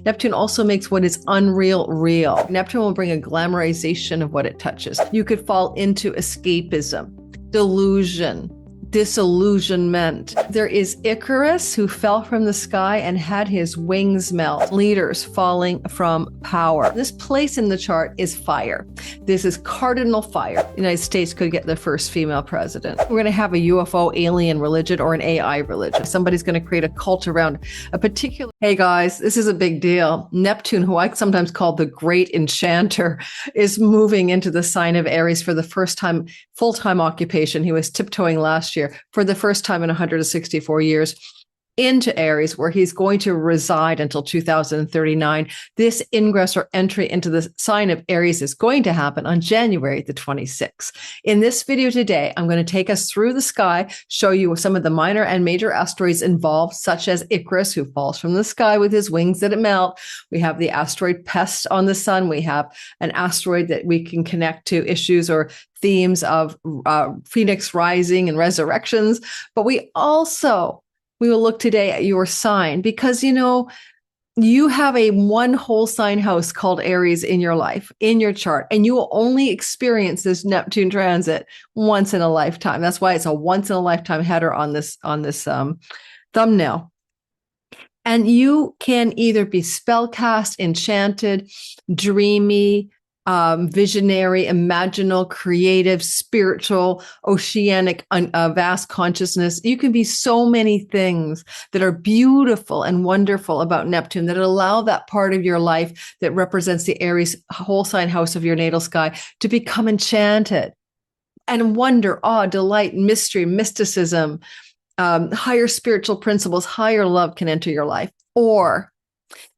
Neptune also makes what is unreal real. Neptune will bring a glamorization of what it touches. You could fall into escapism, delusion, disillusionment. There is Icarus, who fell from the sky and had his wings melt. Leaders falling from power. This place in the chart is fire. This is cardinal fire. The United States could get the first female president. We're going to have a UFO alien religion or an AI religion. Somebody's going to create a cult around a particular... Hey guys, this is a big deal. Neptune, who I sometimes call the Great Enchanter, is moving into the sign of Aries for the first time, full-time occupation. He was tiptoeing last year for the first time in 164 years into Aries, where he's going to reside until 2039. This ingress or entry into the sign of Aries is going to happen on January the 26th. In this video today, I'm going to take us through the sky, show you some of the minor and major asteroids involved, such as Icarus, who falls from the sky with his wings that melt. We have the asteroid Pest on the sun. We have an asteroid that we can connect to issues or themes of Phoenix rising and resurrections. But we will look today at your sign, because, you know, you have a one whole sign house called Aries in your life, in your chart, and you will only experience this Neptune transit once in a lifetime. That's why it's a once in a lifetime header on this thumbnail. And you can either be spellcast, enchanted, dreamy, visionary, imaginal, creative, spiritual, oceanic, vast consciousness. You can be so many things that are beautiful and wonderful about Neptune that allow that part of your life that represents the Aries whole sign house of your natal sky to become enchanted. And wonder, awe, delight, mystery, mysticism, higher spiritual principles, higher love can enter your life. Or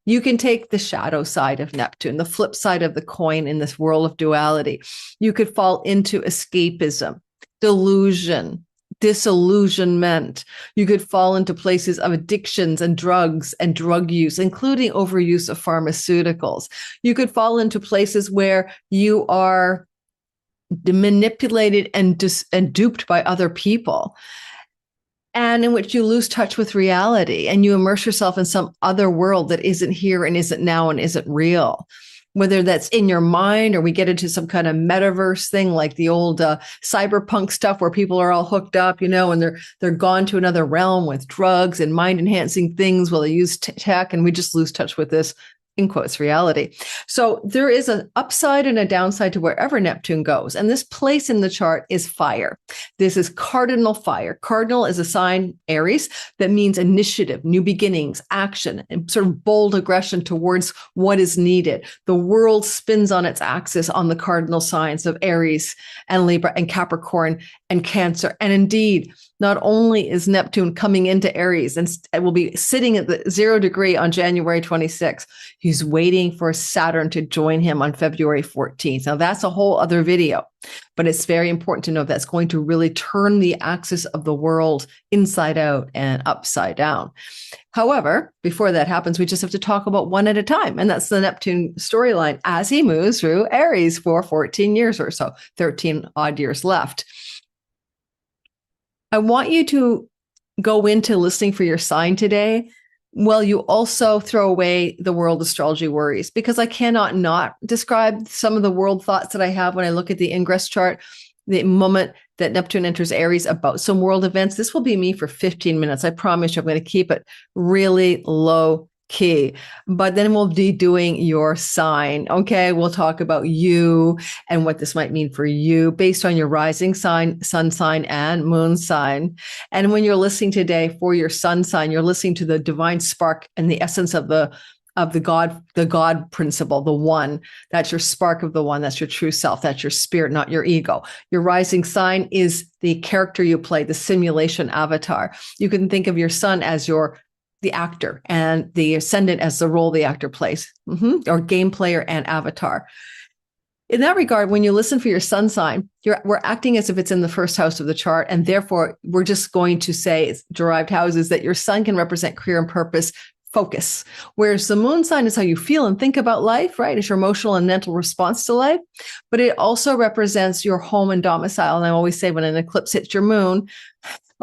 you can take the shadow side of Neptune, the flip side of the coin in this world of duality. You could fall into escapism, delusion, disillusionment. You could fall into places of addictions and drugs and drug use, including overuse of pharmaceuticals. You could fall into places where you are manipulated and duped by other people, and in which you lose touch with reality and you immerse yourself in some other world that isn't here and isn't now and isn't real. Whether that's in your mind or we get into some kind of metaverse thing like the old cyberpunk stuff where people are all hooked up, you know, and they're gone to another realm with drugs and mind-enhancing things while they use tech, and we just lose touch with this, in quotes, reality. So there is an upside and a downside to wherever Neptune goes. And this place in the chart is fire. This is cardinal fire. Cardinal is a sign, Aries, that means initiative, new beginnings, action, and sort of bold aggression towards what is needed. The world spins on its axis on the cardinal signs of Aries and Libra and Capricorn and Cancer. And indeed, not only is Neptune coming into Aries and will be sitting at the 0 degree on January 26th, he's waiting for Saturn to join him on February 14th. Now, that's a whole other video, but it's very important to know that's going to really turn the axis of the world inside out and upside down. However, before that happens, we just have to talk about one at a time. And that's the Neptune storyline as he moves through Aries for 14 years or so, 13 odd years left. I want you to go into listening for your sign today. Well, you also throw away the world astrology worries, because I cannot not describe some of the world thoughts that I have when I look at the Ingress chart, the moment that Neptune enters Aries, about some world events. This will be me for 15 minutes. I promise you, I'm going to keep it really low key, but then we'll be doing your sign. Okay. We'll talk about you and what this might mean for you based on your rising sign, sun sign, and moon sign. And when you're listening today for your sun sign, you're listening to the divine spark and the essence of the God principle, the one. That's your spark of the one. That's your true self. That's your spirit, not your ego. Your rising sign is the character you play, the simulation avatar. You can think of your sun as the actor, and the ascendant as the role the actor plays, or game player and avatar. In that regard, when you listen for your sun sign, we're acting as if it's in the first house of the chart, and therefore we're just going to say it's derived houses that your sun can represent career and purpose, focus. Whereas the moon sign is how you feel and think about life, right? It's your emotional and mental response to life, but it also represents your home and domicile. And I always say when an eclipse hits your moon,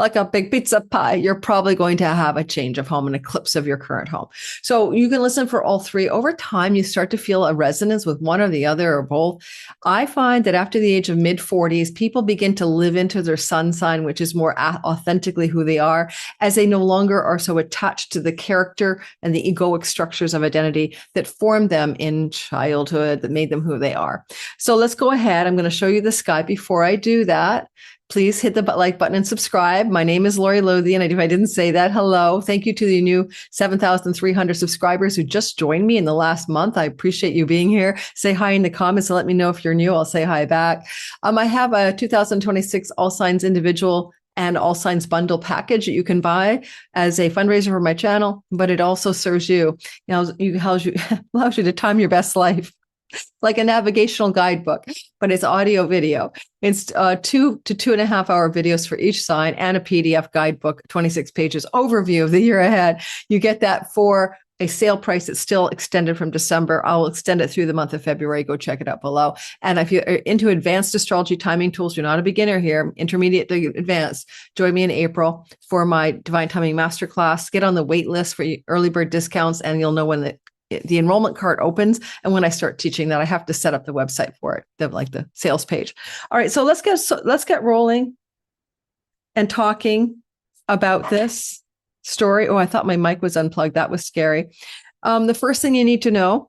like a big pizza pie, you're probably going to have a change of home, an eclipse of your current home. So you can listen for all three. Over time, you start to feel a resonance with one or the other or both. I find that after the age of mid 40s, people begin to live into their sun sign, which is more authentically who they are, as they no longer are so attached to the character and the egoic structures of identity that formed them in childhood, that made them who they are. So let's go ahead. I'm going to show you the sky. Before I do that, please hit the like button and subscribe. My name is Lori Lothian. If I didn't say that, hello. Thank you to the new 7,300 subscribers who just joined me in the last month. I appreciate you being here. Say hi in the comments and let me know if you're new. I'll say hi back. I have a 2026 All Signs individual and All Signs bundle package that you can buy as a fundraiser for my channel, but it also serves you, allows you to time your best life. Like a navigational guidebook, but it's audio video. It's 2 to 2.5 hour videos for each sign and a PDF guidebook, 26 pages overview of the year ahead. You get that for a sale price that's still extended from December. I'll extend it through the month of February. Go check it out below. And if you're into advanced astrology timing tools, you're not a beginner here, intermediate to advanced, join me in April for my Divine Timing Masterclass. Get on the wait list for early bird discounts, and you'll know when the enrollment cart opens and when I start teaching that. I have to set up the website for it, the sales page. All right, so let's get rolling and talking about this story. Oh, I thought my mic was unplugged. That was scary. The first thing you need to know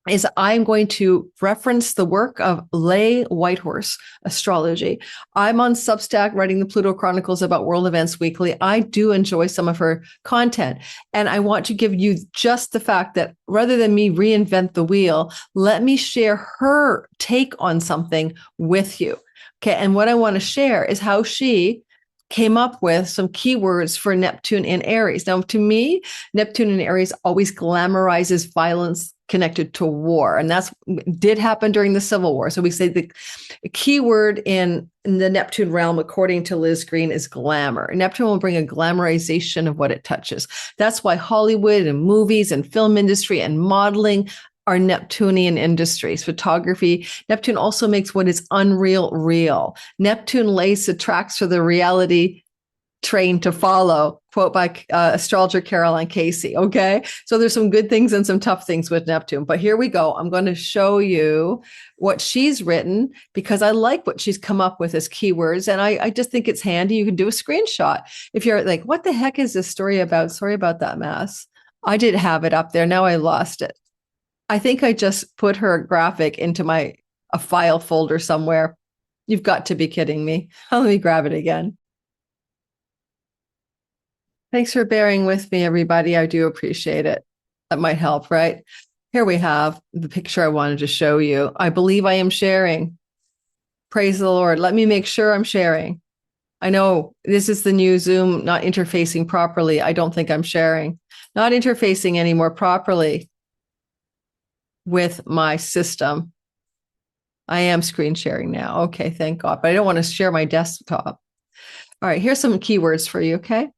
is I'm going to reference the work of Lay Whitehorse Astrology. I'm on Substack writing the Pluto Chronicles about world events weekly. I do enjoy some of her content, and I want to give you just the fact that rather than me reinvent the wheel, let me share her take on something with you. Okay, and what I want to share is how she came up with some keywords for Neptune in Aries. Now, to me, Neptune in Aries always glamorizes violence connected to war. And that's did happen during the Civil War. So we say the key word in the Neptune realm, according to Liz Green, is glamour. Neptune will bring a glamorization of what it touches. That's why Hollywood and movies and film industry and modeling are Neptunian industries. Photography. Neptune also makes what is unreal real. Neptune lays the tracks for the reality train to follow, quote by astrologer Caroline Casey. Okay. So there's some good things and some tough things with Neptune, but here we go. I'm going to show you what she's written because I like what she's come up with as keywords. And I just think it's handy. You can do a screenshot. If you're like, what the heck is this story about? Sorry about that mess. I did have it up there. Now I lost it. I think I just put her graphic into a file folder somewhere. You've got to be kidding me. Let me grab it again. Thanks for bearing with me, everybody. I do appreciate it. That might help, right? Here we have the picture I wanted to show you. I believe I am sharing. Praise the Lord. Let me make sure I'm sharing. I know this is the new Zoom not interfacing properly. I don't think I'm sharing. Not interfacing anymore properly with my system. I am screen sharing now. Okay, thank God. But I don't want to share my desktop. All right, here's some keywords for you, okay?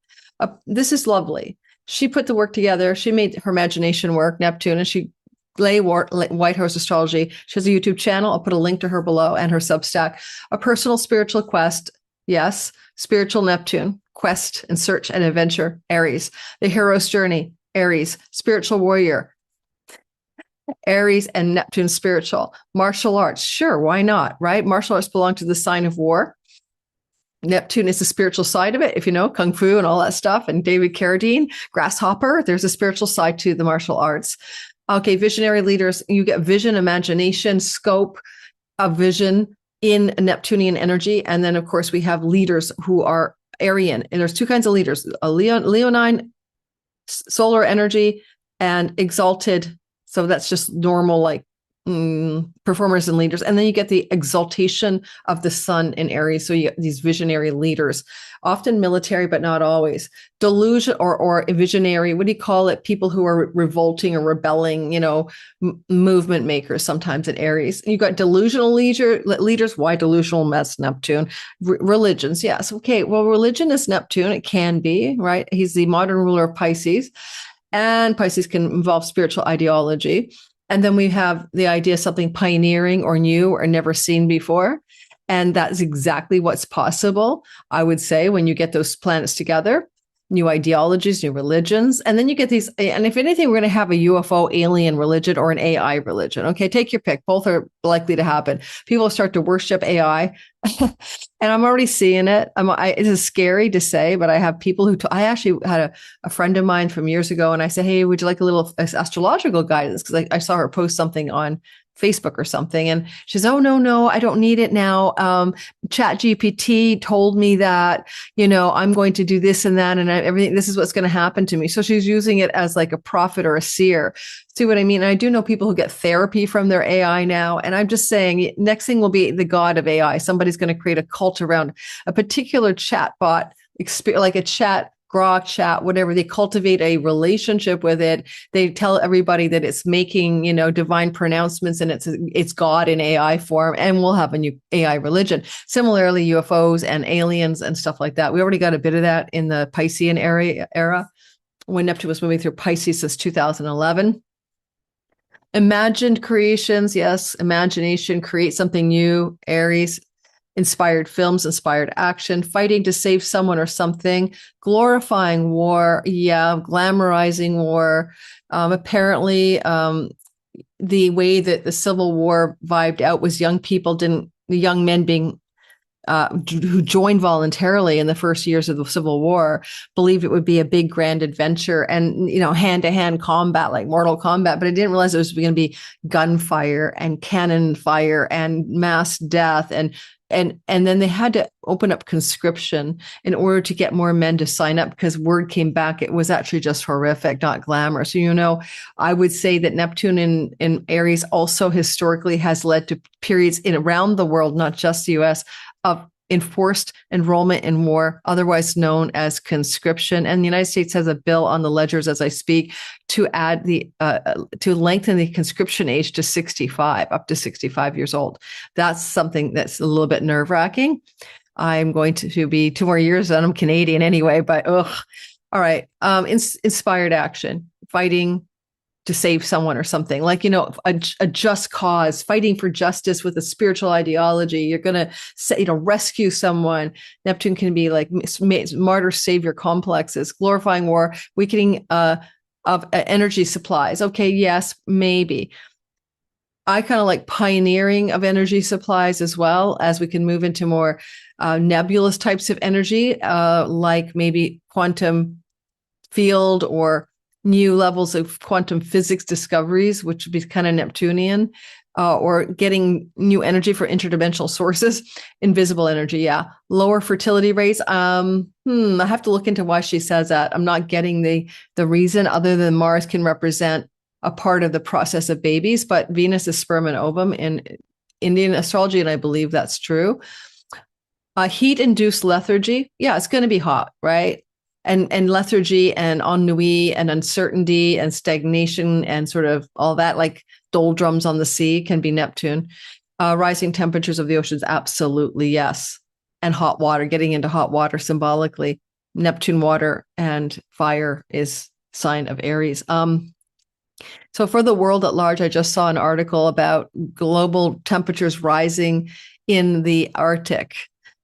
This is lovely. She put the work together. She made her imagination work, Neptune, and she Lay Whitehorse Astrology. She has a YouTube channel. I'll put a link to her below and her Substack. A personal spiritual quest. Yes, spiritual Neptune, quest and search and adventure, Aries. The hero's journey, Aries. Spiritual warrior, Aries and Neptune spiritual. Martial arts, sure, why not, right? Martial arts belong to the sign of war. Neptune is the spiritual side of it, if you know, Kung Fu and all that stuff. And David Carradine, Grasshopper, there's a spiritual side to the martial arts. Okay, visionary leaders, you get vision, imagination, scope of vision in Neptunian energy. And then, of course, we have leaders who are Aryan. And there's two kinds of leaders, a Leonine, solar energy, and exalted. So that's just normal, like performers and leaders. And then you get the exaltation of the sun in Aries. So you get these visionary leaders, often military, but not always. Delusion or a visionary, what do you call it? People who are revolting or rebelling, movement makers sometimes in Aries. You got delusional leaders. Why delusional? That's Neptune. Religions. Yes. Okay. Well, religion is Neptune. It can be, right? He's the modern ruler of Pisces. And Pisces can involve spiritual ideology. And then we have the idea of something pioneering or new or never seen before. And that's exactly what's possible, I would say, when you get those planets together. New ideologies, new religions. And then you get these, and if anything, we're going to have a UFO alien religion or an AI religion. Okay, take your pick. Both are likely to happen. People start to worship AI. And I'm already seeing it. It is scary to say, but I have people who, I actually had a friend of mine from years ago, and I said, hey, would you like a little astrological guidance? Because I saw her post something on Facebook or something. And she says, oh, no, I don't need it now. Chat GPT told me that, I'm going to do this and that and everything. This is what's going to happen to me. So she's using it as like a prophet or a seer. See what I mean? And I do know people who get therapy from their AI now. And I'm just saying, next thing will be the god of AI. Somebody's going to create a cult around a particular chat bot, like a chat grok chat, whatever. They cultivate a relationship with it. They tell everybody that it's making, divine pronouncements, and it's God in AI form, and we'll have a new AI religion. Similarly, UFOs and aliens and stuff like that. We already got a bit of that in the Piscean era when Neptune was moving through Pisces since 2011. Imagined creations, yes, imagination, create something new, Aries. Inspired films, inspired action, fighting to save someone or something, glorifying war, glamorizing war. Apparently, the way that the Civil War vibed out was the young men being who joined voluntarily in the first years of the Civil War believed it would be a big grand adventure and hand-to-hand combat like Mortal Kombat, but I didn't realize it was going to be gunfire and cannon fire and mass death and then they had to open up conscription in order to get more men to sign up, because word came back it was actually just horrific, not glamorous. So, I would say that Neptune in Aries also historically has led to periods around the world, not just the US, of enforced enrollment in war, otherwise known as conscription. And the United States has a bill on the ledgers as I speak to add to lengthen the conscription age to 65, up to 65 years old. That's something that's a little bit nerve-wracking. I'm going to be 2 more years, and I'm Canadian anyway, but all right. Inspired action, fighting to save someone or something, like, a just cause, fighting for justice with a spiritual ideology. You're going to say, rescue someone. Neptune can be like martyr savior complexes, glorifying war, weakening of energy supplies. Okay, yes, maybe. I kind of like pioneering of energy supplies as well, as we can move into more nebulous types of energy, like maybe quantum field or new levels of quantum physics discoveries, which would be kind of Neptunian, or getting new energy for interdimensional sources, invisible energy. Lower fertility rates. I have to look into why she says that. I'm not getting the reason, other than Mars can represent a part of the process of babies, but Venus is sperm and ovum in Indian astrology, and I believe that's true. Heat-induced lethargy. Yeah, it's going to be hot, right? And lethargy and ennui and uncertainty and stagnation and sort of all that, like doldrums on the sea, can be Neptune. Rising temperatures of the oceans, absolutely, yes. And hot water, getting into hot water symbolically. Neptune, water, and fire is sign of Aries. So for the world at large, I just saw an article about global temperatures rising in the Arctic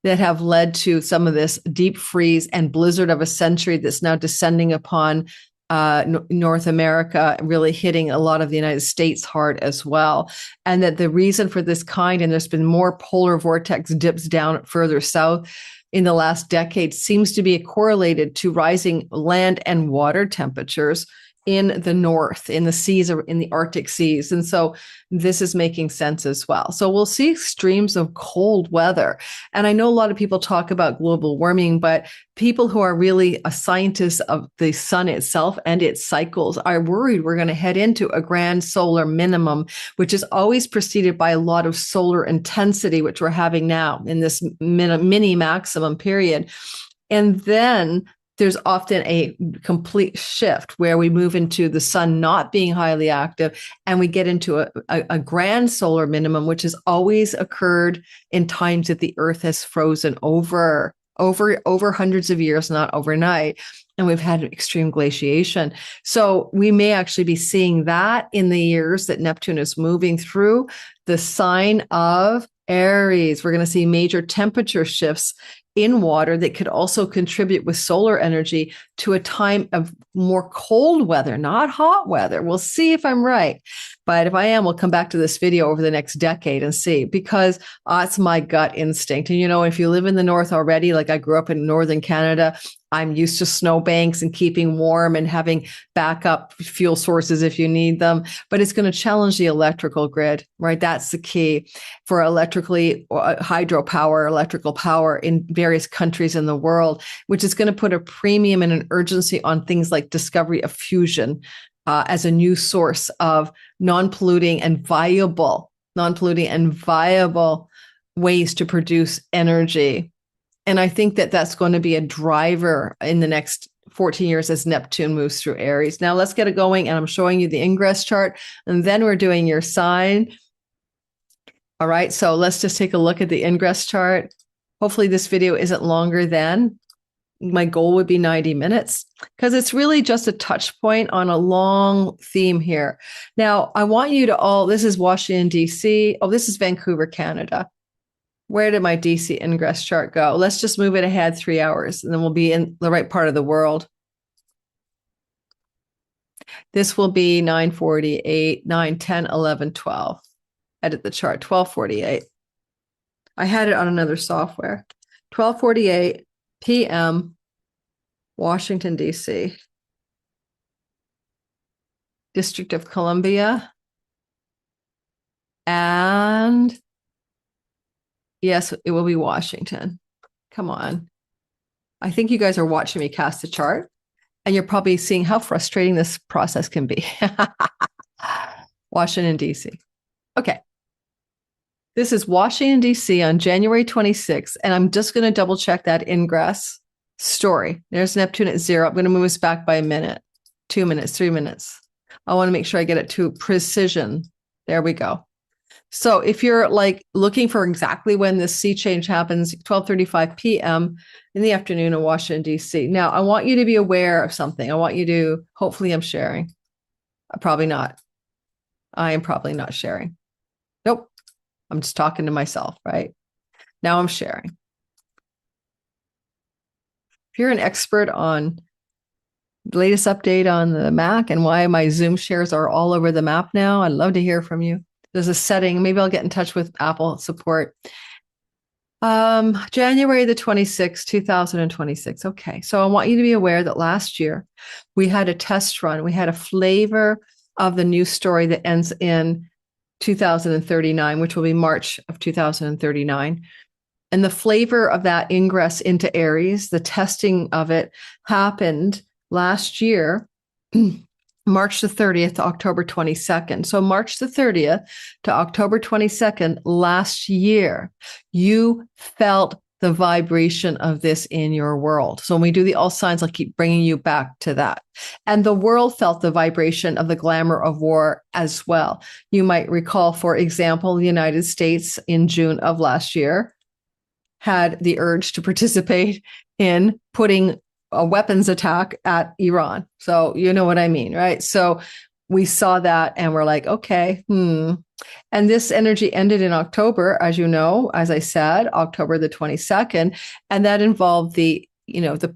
that have led to some of this deep freeze and blizzard of a century that's now descending upon North America, really hitting a lot of the United States hard as well. And that the reason for this kind, and there's been more polar vortex dips down further south in the last decade, seems to be correlated to rising land and water temperatures in the north, in the seas, or in the Arctic seas. And so this is making sense as well. So we'll see extremes of cold weather. And I know a lot of people talk about global warming, but people who are really scientists of the sun itself and its cycles are worried we're going to head into a grand solar minimum, which is always preceded by a lot of solar intensity, which we're having now in this mini maximum period. And then there's often a complete shift where we move into the sun not being highly active, and we get into a grand solar minimum, which has always occurred in times that the Earth has frozen over hundreds of years, not overnight. And we've had extreme glaciation. So we may actually be seeing that in the years that Neptune is moving through the sign of Aries, we're going to see major temperature shifts in water that could also contribute with solar energy to a time of more cold weather, not hot weather. We'll see if I'm right. But if I am, we'll come back to this video over the next decade and see, because it's my gut instinct. And, you know, if you live in the north already, like I grew up in northern Canada, I'm used to snowbanks and keeping warm and having backup fuel sources if you need them. But it's going to challenge the electrical grid, right? That's the key for hydropower, electrical power in various countries in the world, which is going to put a premium and an urgency on things like discovery of fusion as a new source of non-polluting and viable ways to produce energy. And I think that that's going to be a driver in the next 14 years as Neptune moves through Aries. Now let's get it going. And I'm showing you the Ingress chart, and then we're doing your sign. All right. So let's just take a look at the Ingress chart. Hopefully this video isn't longer than, my goal would be 90 minutes, because it's really just a touch point on a long theme here. Now I want you to all, this is Washington, DC. Oh, this is Vancouver, Canada. Where did my DC Ingress chart go? Let's just move it ahead 3 hours, and then we'll be in the right part of the world. This will be 9:48, 9, 10, 11, 12. Edit the chart, 12:48. I had it on another software. 12:48 p.m. Washington, DC. District of Columbia. And yes, it will be Washington. Come on. I think you guys are watching me cast the chart, and you're probably seeing how frustrating this process can be. Washington, D.C. Okay. This is Washington, D.C. on January 26th, and I'm just going to double check that Ingress story. There's Neptune at 0. I'm going to move us back by a minute, 2 minutes, 3 minutes. I want to make sure I get it to precision. There we go. So if you're like looking for exactly when this sea change happens, 12:35 p.m. in the afternoon in Washington, D.C. Now, I want you to be aware of something. I want you to, hopefully I'm sharing. Probably not. I am probably not sharing. Nope. I'm just talking to myself, right? Now I'm sharing. If you're an expert on the latest update on the Mac and why my Zoom shares are all over the map now, I'd love to hear from you. There's a setting. Maybe I'll get in touch with Apple support. January the 26th, 2026. Okay. So I want you to be aware that last year we had a test run. We had a flavor of the new story that ends in 2039, which will be March of 2039. And the flavor of that ingress into Aries, the testing of it, happened last year, March the 30th to October 22nd. So March the 30th to October 22nd last year, you felt the vibration of this in your world. So when we do the all signs, I'll keep bringing you back to that. And the world felt the vibration of the glamour of war as well. You might recall, for example, the United States in June of last year had the urge to participate in putting a weapons attack at Iran. So you know what I mean, right? So we saw that and we're like, okay, And this energy ended in October, as you know, as I said, October the 22nd. And that involved the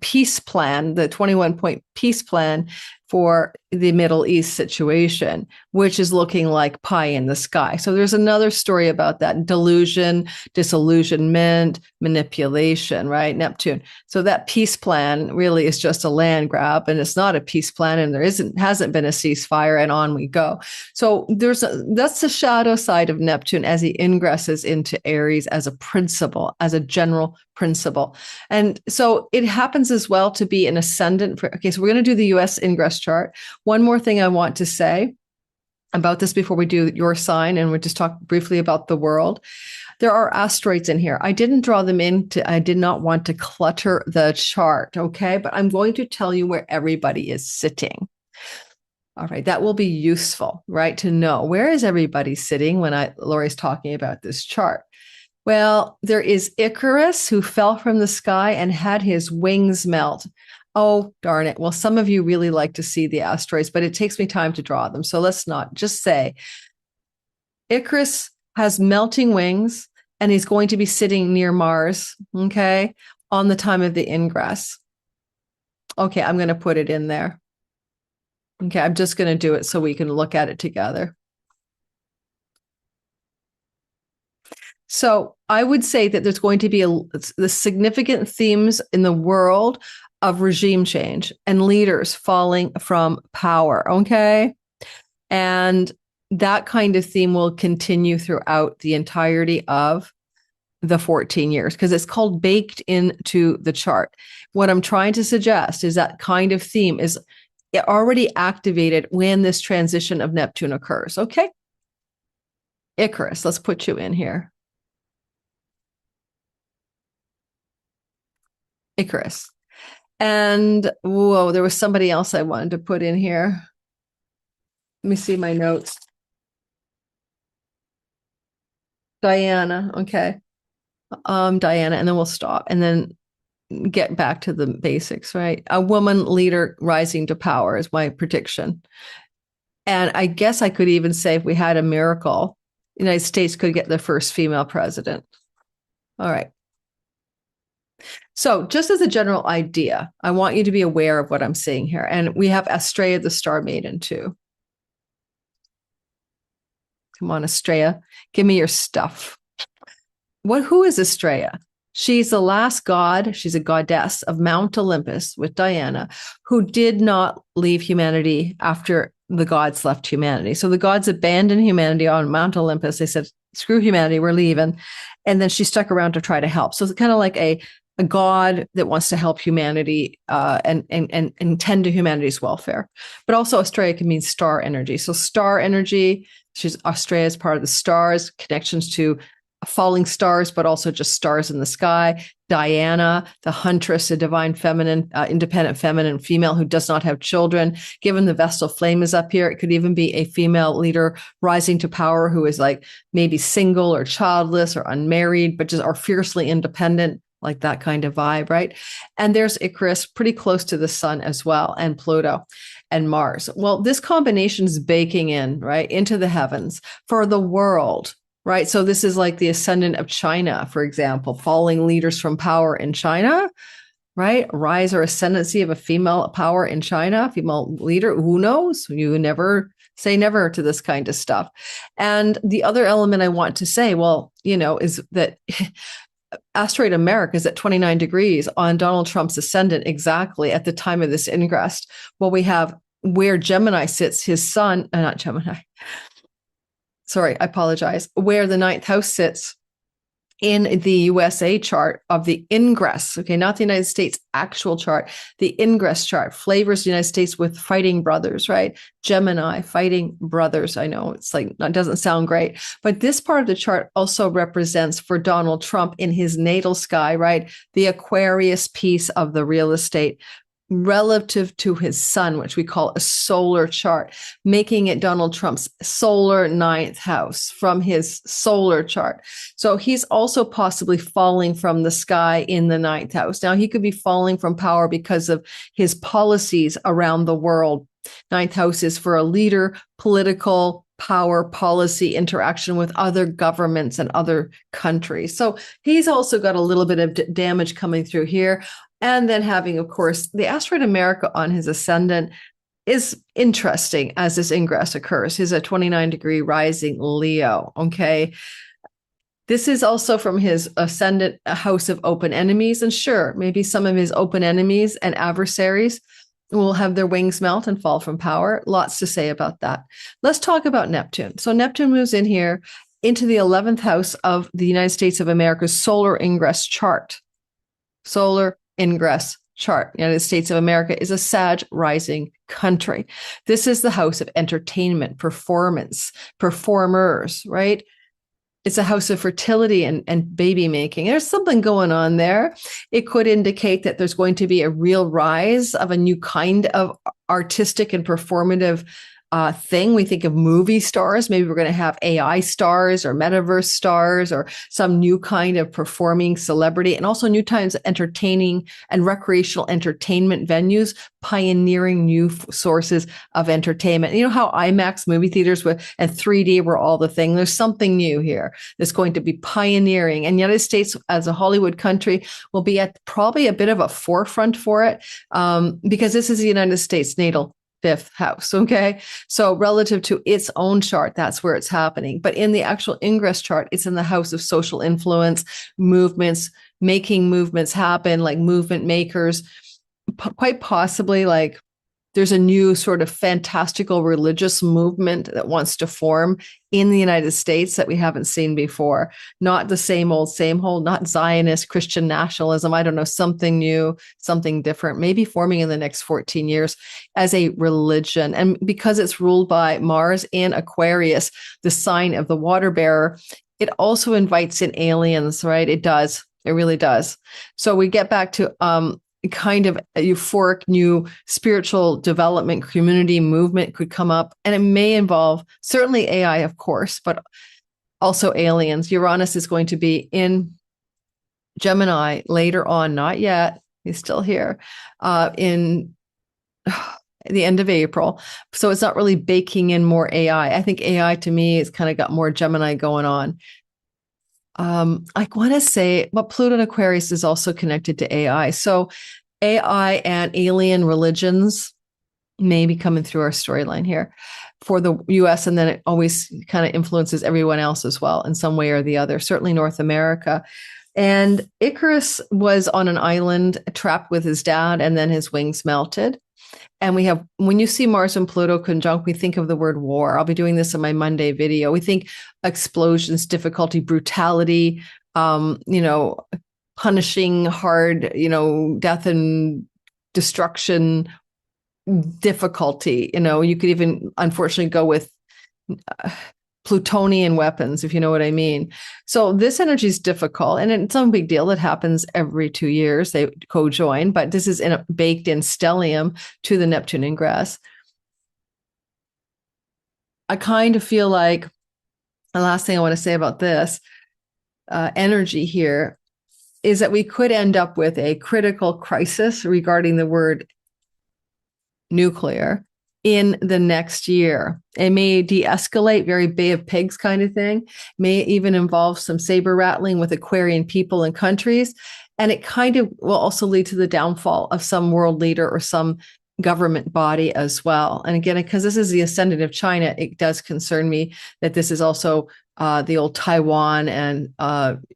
peace plan, the 21-point peace plan for the Middle East situation, which is looking like pie in the sky. So there's another story about that: delusion, disillusionment, manipulation, right? Neptune. So that peace plan really is just a land grab, and it's not a peace plan, and hasn't been a ceasefire, and on we go. So that's the shadow side of Neptune as he ingresses into Aries as a principle, as a general principle. And so it happens as well to be an ascendant. Okay, so we're going to do the US ingress chart. One more thing I want to say about this before we do your sign, and we'll just talk briefly about the world. There are asteroids in here. I didn't draw them in. I did not want to clutter the chart, okay? But I'm going to tell you where everybody is sitting. All right, that will be useful, right? To know where is everybody sitting when Lori's talking about this chart. Well, there is Icarus, who fell from the sky and had his wings melt. Oh, darn it. Well, some of you really like to see the asteroids, but it takes me time to draw them. So let's not just say Icarus has melting wings, and he's going to be sitting near Mars, okay, on the time of the ingress. Okay, I'm going to put it in there. Okay, I'm just going to do it so we can look at it together. So I would say that there's going to be the significant themes in the world of regime change and leaders falling from power, okay? And that kind of theme will continue throughout the entirety of the 14 years because it's called baked into the chart. What I'm trying to suggest is that kind of theme is already activated when this transition of Neptune occurs, okay? Icarus, let's put you in here. Icarus. And whoa, there was somebody else I wanted to put in here. Let me see my notes. Diana, okay. Diana, and then we'll stop and then get back to the basics, right? A woman leader rising to power is my prediction. And I guess I could even say if we had a miracle, the United States could get the first female president. All right. So just as a general idea, I want you to be aware of what I'm saying here. And we have Astraea, the star maiden, too. Come on, Astraea, give me your stuff. Who is Astraea? She's the last god. She's a goddess of Mount Olympus with Diana, who did not leave humanity after the gods left humanity. So the gods abandoned humanity on Mount Olympus. They said, screw humanity, we're leaving. And then she stuck around to try to help. So it's kind of like a god that wants to help humanity and tend to humanity's welfare. But also Astraea can mean star energy. So star energy, Astraea is part of the stars, connections to falling stars, but also just stars in the sky. Diana, the huntress, a divine feminine, independent feminine female who does not have children. Given the Vestal flame is up here, it could even be a female leader rising to power who is like maybe single or childless or unmarried, but just are fiercely independent, like that kind of vibe, right? And there's Icarus, pretty close to the sun as well, and Pluto and Mars. Well, this combination is baking in, right, into the heavens for the world. Right. So this is like the ascendant of China, for example, falling leaders from power in China, right? Rise or ascendancy of a female power in China, female leader. Who knows? You never say never to this kind of stuff. And the other element I want to say, well, is that asteroid America is at 29 degrees on Donald Trump's ascendant exactly at the time of this ingress. Well, we have where Gemini sits, his sun, not Gemini. Sorry, I apologize, where the ninth house sits in the USA chart of the ingress, okay, not the United States actual chart, the ingress chart flavors the United States with fighting brothers, right? Gemini, fighting brothers. I know it's like, that doesn't sound great, but this part of the chart also represents for Donald Trump in his natal sky, right? The Aquarius piece of the real estate relative to his sun, which we call a solar chart, making it Donald Trump's solar ninth house from his solar chart. So he's also possibly falling from the sky in the ninth house. Now, he could be falling from power because of his policies around the world. Ninth house is for a leader, political power, policy, interaction with other governments and other countries. So he's also got a little bit of damage coming through here. And then having, of course, the asteroid America on his ascendant is interesting as this ingress occurs. He's a 29-degree rising Leo, okay? This is also from his ascendant, a house of open enemies. And sure, maybe some of his open enemies and adversaries will have their wings melt and fall from power. Lots to say about that. Let's talk about Neptune. So Neptune moves in here into the 11th house of the United States of America's solar ingress chart. Solar ingress chart. United States of America is a Sag rising country. This is the house of entertainment, performance, performers, right? It's a house of fertility and baby making. There's something going on there. It could indicate that there's going to be a real rise of a new kind of artistic and performative thing. We think of movie stars. Maybe we're going to have AI stars or metaverse stars or some new kind of performing celebrity, and also new kinds of entertaining and recreational entertainment venues, pioneering new sources of entertainment. You know how IMAX movie theaters and 3D were all the thing? There's something new here that's going to be pioneering. And the United States, as a Hollywood country, will be at probably a bit of a forefront for it, because this is the United States natal fifth house. Okay. So relative to its own chart, that's where it's happening. But in the actual Ingress chart, it's in the house of social influence, movements, making movements happen, like movement makers, quite possibly like there's a new sort of fantastical religious movement that wants to form in the United States that we haven't seen before. Not the same old, not Zionist Christian nationalism. I don't know, something new, something different, maybe forming in the next 14 years as a religion. And because it's ruled by Mars in Aquarius, the sign of the water bearer, it also invites in aliens, right? It does. It really does. So we get back to kind of a euphoric new spiritual development community movement could come up, and it may involve certainly AI, of course, but also aliens. Uranus is going to be in Gemini later on, not yet. He's still here in the end of April. So it's not really baking in more AI. I think AI to me has kind of got more Gemini going on. I want to say, but Pluto and Aquarius is also connected to AI. So AI and alien religions may be coming through our storyline here for the US, and then it always kind of influences everyone else as well in some way or the other, certainly North America. And Icarus was on an island trapped with his dad, and then his wings melted. And we have, when you see Mars and Pluto conjunct, we think of the word war. I'll be doing this in my Monday video. We think explosions, difficulty, brutality, punishing, hard, death and destruction, difficulty. You could even, unfortunately, go with plutonian weapons, if you know what I mean. So this energy is difficult, and it's no big deal. It happens every 2 years. They co-join, but this is baked in stellium to the Neptune ingress. I kind of feel like the last thing I want to say about this energy here is that we could end up with a critical crisis regarding the word nuclear in the next year. It may de-escalate, very Bay of Pigs kind of thing, may even involve some saber rattling with Aquarian people and countries. And it kind of will also lead to the downfall of some world leader or some government body as well. And again, because this is the ascendant of China, it does concern me that this is also the old Taiwan and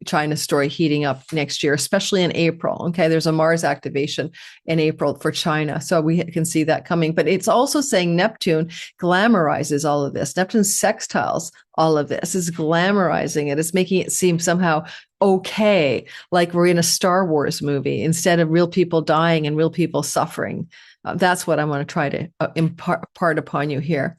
China story heating up next year, especially in April. Okay, there's a Mars activation in April for China. So we can see that coming. But it's also saying Neptune glamorizes all of this. Neptune sextiles all of this, is glamorizing it. It's making it seem somehow okay, like we're in a Star Wars movie instead of real people dying and real people suffering. That's what I want to try to impart upon you here.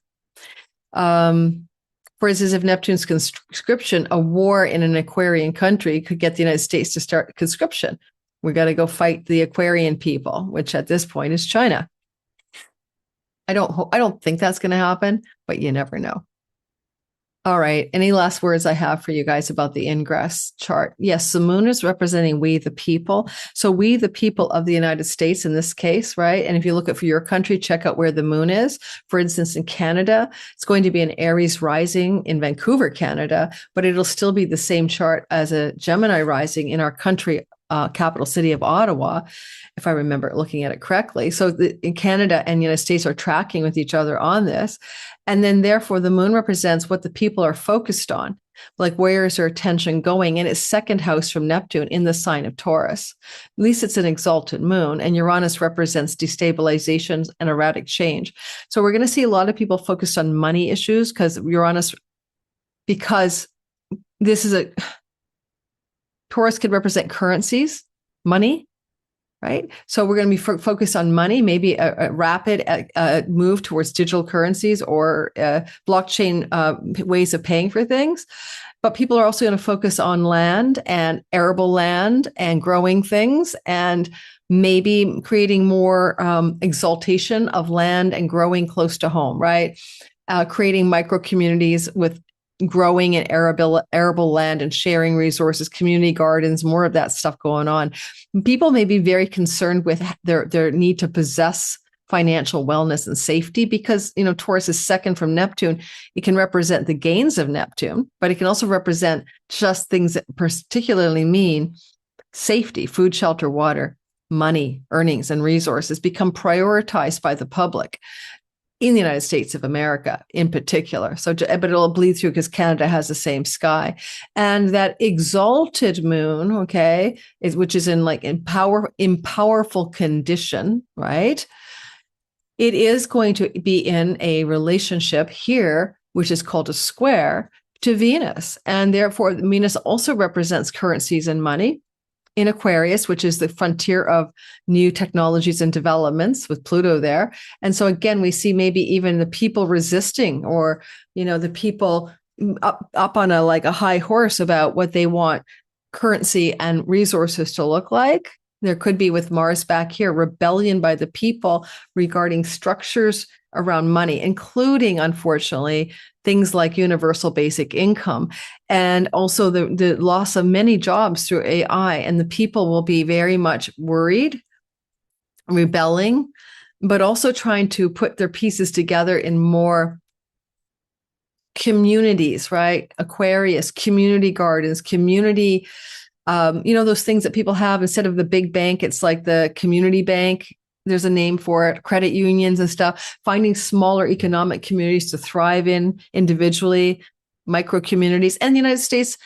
For instance, if Neptune's conscription, a war in an Aquarian country could get the United States to start conscription. We got to go fight the Aquarian people, which at this point is China. I don't think that's going to happen, but you never know. All right. Any last words I have for you guys about the Ingress chart? Yes, the moon is representing we the people. So we the people of the United States in this case, right? And if you look at for your country, check out where the moon is. For instance, in Canada, it's going to be an Aries rising in Vancouver, Canada, but it'll still be the same chart as a Gemini rising in our country, capital city of Ottawa, if I remember looking at it correctly. So in Canada and the United States are tracking with each other on this. And then therefore the moon represents what the people are focused on, like where is their attention going? And it's second house from Neptune in the sign of Taurus. At least it's an exalted moon, and Uranus represents destabilization and erratic change. So we're going to see a lot of people focused on money issues because this is Taurus could represent currencies, money, right? So we're going to be focused on money, maybe a rapid move towards digital currencies or blockchain ways of paying for things. But people are also going to focus on land and arable land and growing things and maybe creating more exaltation of land and growing close to home, right? Creating micro communities with growing in arable land and sharing resources, community gardens, more of that stuff going on. People may be very concerned with their need to possess financial wellness and safety because, Taurus is second from Neptune. It can represent the gains of Neptune, but it can also represent just things that particularly mean safety, food, shelter, water, money, earnings, and resources become prioritized by the public in the United States of America in particular. So, but it'll bleed through because Canada has the same sky. And that exalted moon, okay, which is in powerful condition, right? It is going to be in a relationship here, which is called a square to Venus. And therefore, Venus also represents currencies and money in Aquarius, which is the frontier of new technologies and developments with Pluto there. And so again, we see maybe even the people resisting or, the people up on a high horse about what they want currency and resources to look like. There could be, with Mars back here, rebellion by the people regarding structures around money, including, unfortunately, things like universal basic income, and also the loss of many jobs through AI. And the people will be very much worried, rebelling, but also trying to put their pieces together in more communities, right? Aquarius, community gardens, community, those things that people have instead of the big bank, it's like the community bank. There's a name for it, credit unions and stuff, finding smaller economic communities to thrive in individually, micro communities. And the United States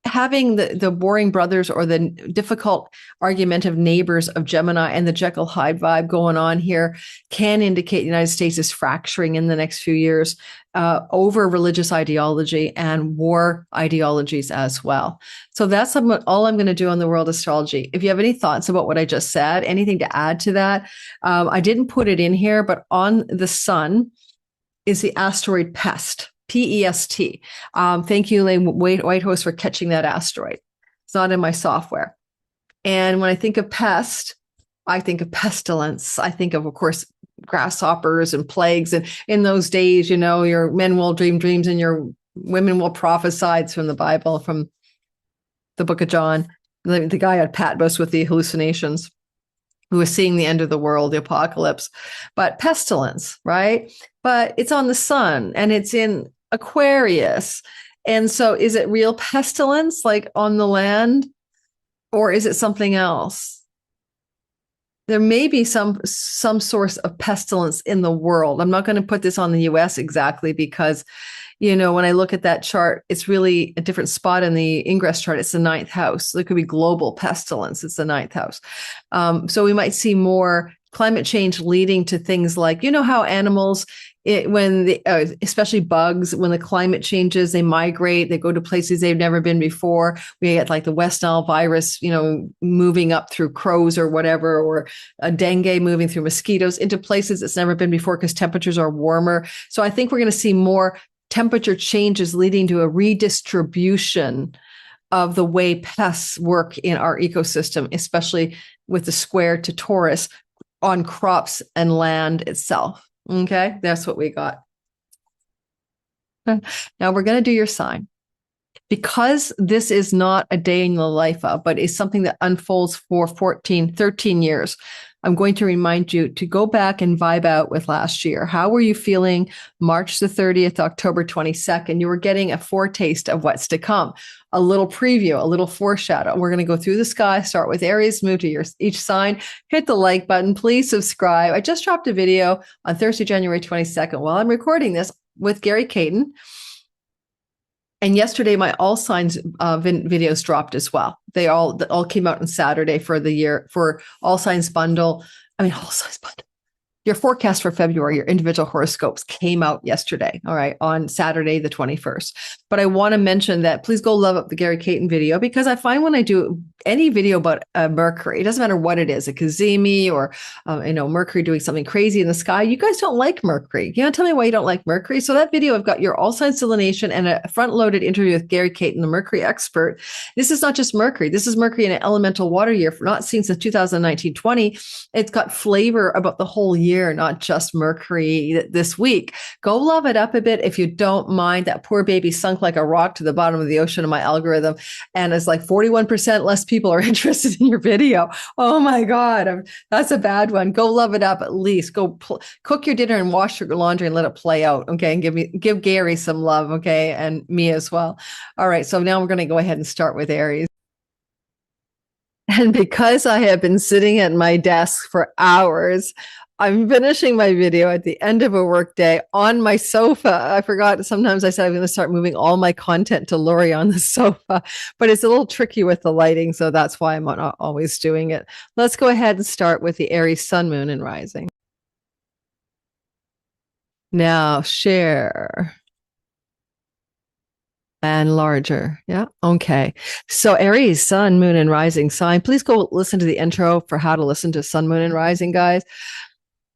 having the boring brothers or the difficult argumentative neighbors of Gemini and the Jekyll Hyde vibe going on here can indicate the United States is fracturing in the next few years over religious ideology and war ideologies as well. So that's all I'm going to do on the world astrology. If you have any thoughts about what I just said, anything to add to that, I didn't put it in here, but on the sun is the asteroid Pest. P-E-S-T. Thank you, Elaine Whitehouse, for catching that asteroid. It's not in my software. And when I think of pest, I think of pestilence. I think of course, grasshoppers and plagues. And in those days, your men will dream dreams and your women will prophesy. It's from the Bible, from the book of John. The guy at Patmos with the hallucinations, who was seeing the end of the world, the apocalypse. But pestilence, right? But it's on the sun and it's in Aquarius. And so is it real pestilence like on the land, or is it something else? There may be some source of pestilence in the world. I'm not going to put this on the US exactly because, when I look at that chart, it's really a different spot in the Ingress chart. It's the ninth house. There could be global pestilence. It's the ninth house. So we might see more climate change leading to things like, how animals, especially bugs, when the climate changes, they migrate, they go to places they've never been before. We get like the West Nile virus, moving up through crows or whatever, or a dengue moving through mosquitoes into places it's never been before because temperatures are warmer. So I think we're going to see more temperature changes leading to a redistribution of the way pests work in our ecosystem, especially with the square to Taurus on crops and land itself. Okay, that's what we got. Now we're going to do your sign. Because this is not a day in the life of, but is something that unfolds for 13 years, I'm going to remind you to go back and vibe out with last year. How were you feeling March the 30th, October 22nd? You were getting a foretaste of what's to come, a little preview, a little foreshadow. We're going to go through the sky, start with Aries, move to each sign, hit the like button, please subscribe. I just dropped a video on Thursday, January 22nd while I'm recording this with Gary Caton. And yesterday, my All Signs videos dropped as well. They all came out on Saturday for the year for All Signs bundle. All Signs bundle. Your forecast for February, your individual horoscopes came out yesterday, all right, on Saturday, the 21st. But I want to mention that please go love up the Gary Caton video, because I find when I do any video about Mercury, it doesn't matter what it is, a Cazimi or, Mercury doing something crazy in the sky. You guys don't like Mercury. You know, tell me why you don't like Mercury. So that video, I've got your all signs delineation and a front-loaded interview with Gary Caton, the Mercury expert. This is not just Mercury. This is Mercury in an elemental water year, not seen since 2019-20. It's got flavor about the whole year, not just Mercury this week. Go love it up a bit if you don't mind. That poor baby sunk like a rock to the bottom of the ocean in my algorithm, and it's like 41% less people are interested in your video. Oh my God, that's a bad one. Go love it up at least. Go cook your dinner and wash your laundry and let it play out, okay? And give Gary some love, okay? And me as well. All right, so now we're going to go ahead and start with Aries. And because I have been sitting at my desk for hours, I'm finishing my video at the end of a workday on my sofa. I forgot, sometimes I said I'm going to start moving all my content to Lori on the sofa, but it's a little tricky with the lighting, so that's why I'm not always doing it. Let's go ahead and start with the Aries Sun, Moon, and Rising. Now share. And larger. Yeah. Okay. So Aries, Sun, Moon, and Rising sign. Please go listen to the intro for how to listen to Sun, Moon, and Rising, guys.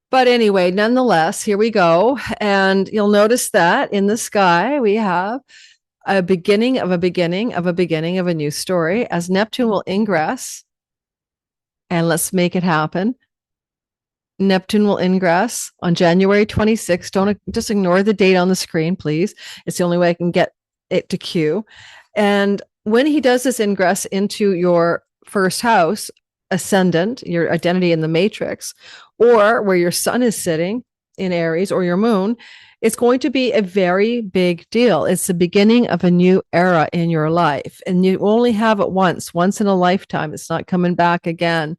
But anyway, nonetheless, here we go. And you'll notice that in the sky, we have a beginning of a beginning of a beginning of a new story as Neptune will ingress. And let's make it happen. Neptune will ingress on January 26th. Don't just ignore the date on the screen, please. It's the only way I can get it to queue. And when he does this ingress into your first house, ascendant, your identity in the matrix, or where your sun is sitting in Aries, or your moon, it's going to be a very big deal. It's the beginning of a new era in your life. And you only have it once in a lifetime. It's not coming back again.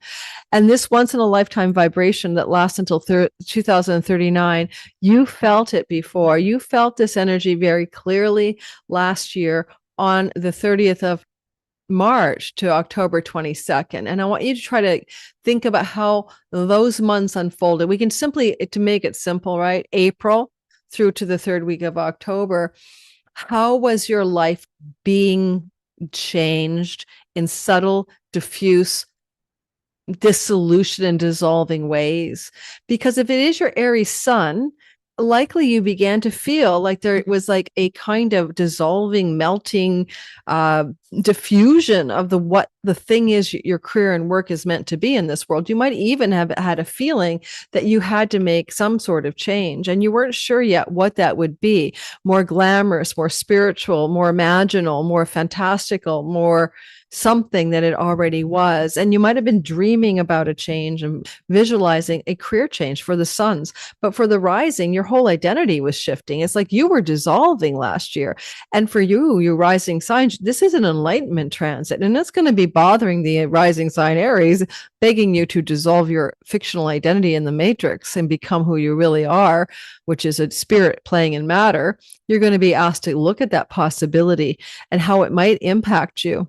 And this once in a lifetime vibration that lasts until 2039, you felt it before. You felt this energy very clearly last year on the 30th of March to October 22nd. And I want you to try to think about how those months unfolded. We can simply, to make it simple, right? April through to the third week of October. How was your life being changed in subtle, diffuse, dissolution and dissolving ways? Because if it is your Aries sun, likely you began to feel like there was like a kind of dissolving, melting, diffusion of what the thing is your career and work is meant to be in this world. You might even have had a feeling that you had to make some sort of change, and you weren't sure yet what that would be. More glamorous, more spiritual, more imaginal, more fantastical, more something that it already was. And you might have been dreaming about a change and visualizing a career change for the suns. But for the rising, your whole identity was shifting. It's like you were dissolving last year. And for you, your rising sign, this is an enlightenment transit. And it's going to be bothering the rising sign Aries, begging you to dissolve your fictional identity in the matrix and become who you really are, which is a spirit playing in matter. You're going to be asked to look at that possibility and how it might impact you,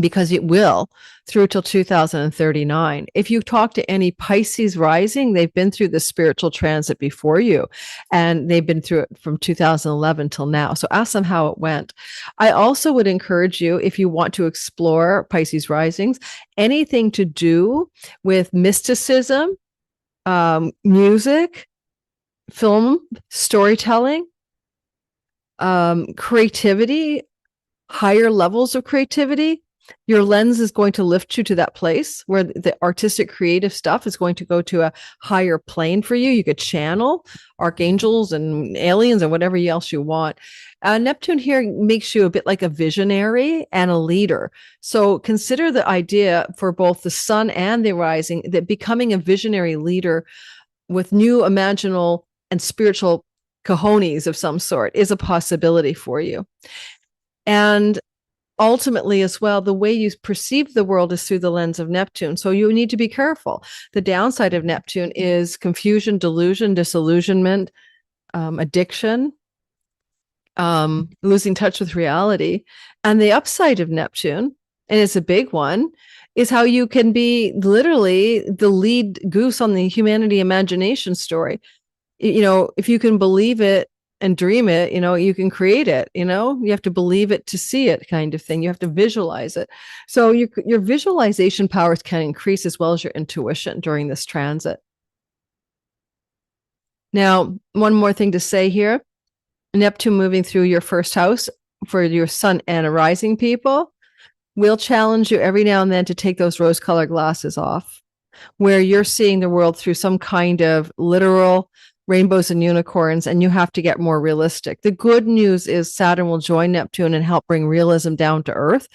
because it will, through till 2039. If you talk to any Pisces rising, they've been through the spiritual transit before you, and they've been through it from 2011 till now. So ask them how it went. I also would encourage you, if you want to explore Pisces risings, anything to do with mysticism, music, film, storytelling, creativity, higher levels of creativity. Your lens is going to lift you to that place where the artistic, creative stuff is going to go to a higher plane for you. You could channel archangels and aliens and whatever else you want. Neptune here makes you a bit like a visionary and a leader. So consider the idea for both the sun and the rising that becoming a visionary leader with new imaginal and spiritual cojones of some sort is a possibility for you. And ultimately, as well, the way you perceive the world is through the lens of Neptune. So you need to be careful. The downside of Neptune is confusion, delusion, disillusionment, addiction, losing touch with reality. And the upside of Neptune, and it's a big one, is how you can be literally the lead goose on the humanity imagination story. If you can believe it and dream it, you can create it. You have to believe it to see it, kind of thing. You have to visualize it. So your visualization powers can increase as well as your intuition during this transit. Now, one more thing to say here. Neptune moving through your first house for your sun and rising people will challenge you every now and then to take those rose-colored glasses off, where you're seeing the world through some kind of literal rainbows and unicorns, and you have to get more realistic. The good news is Saturn will join Neptune and help bring realism down to earth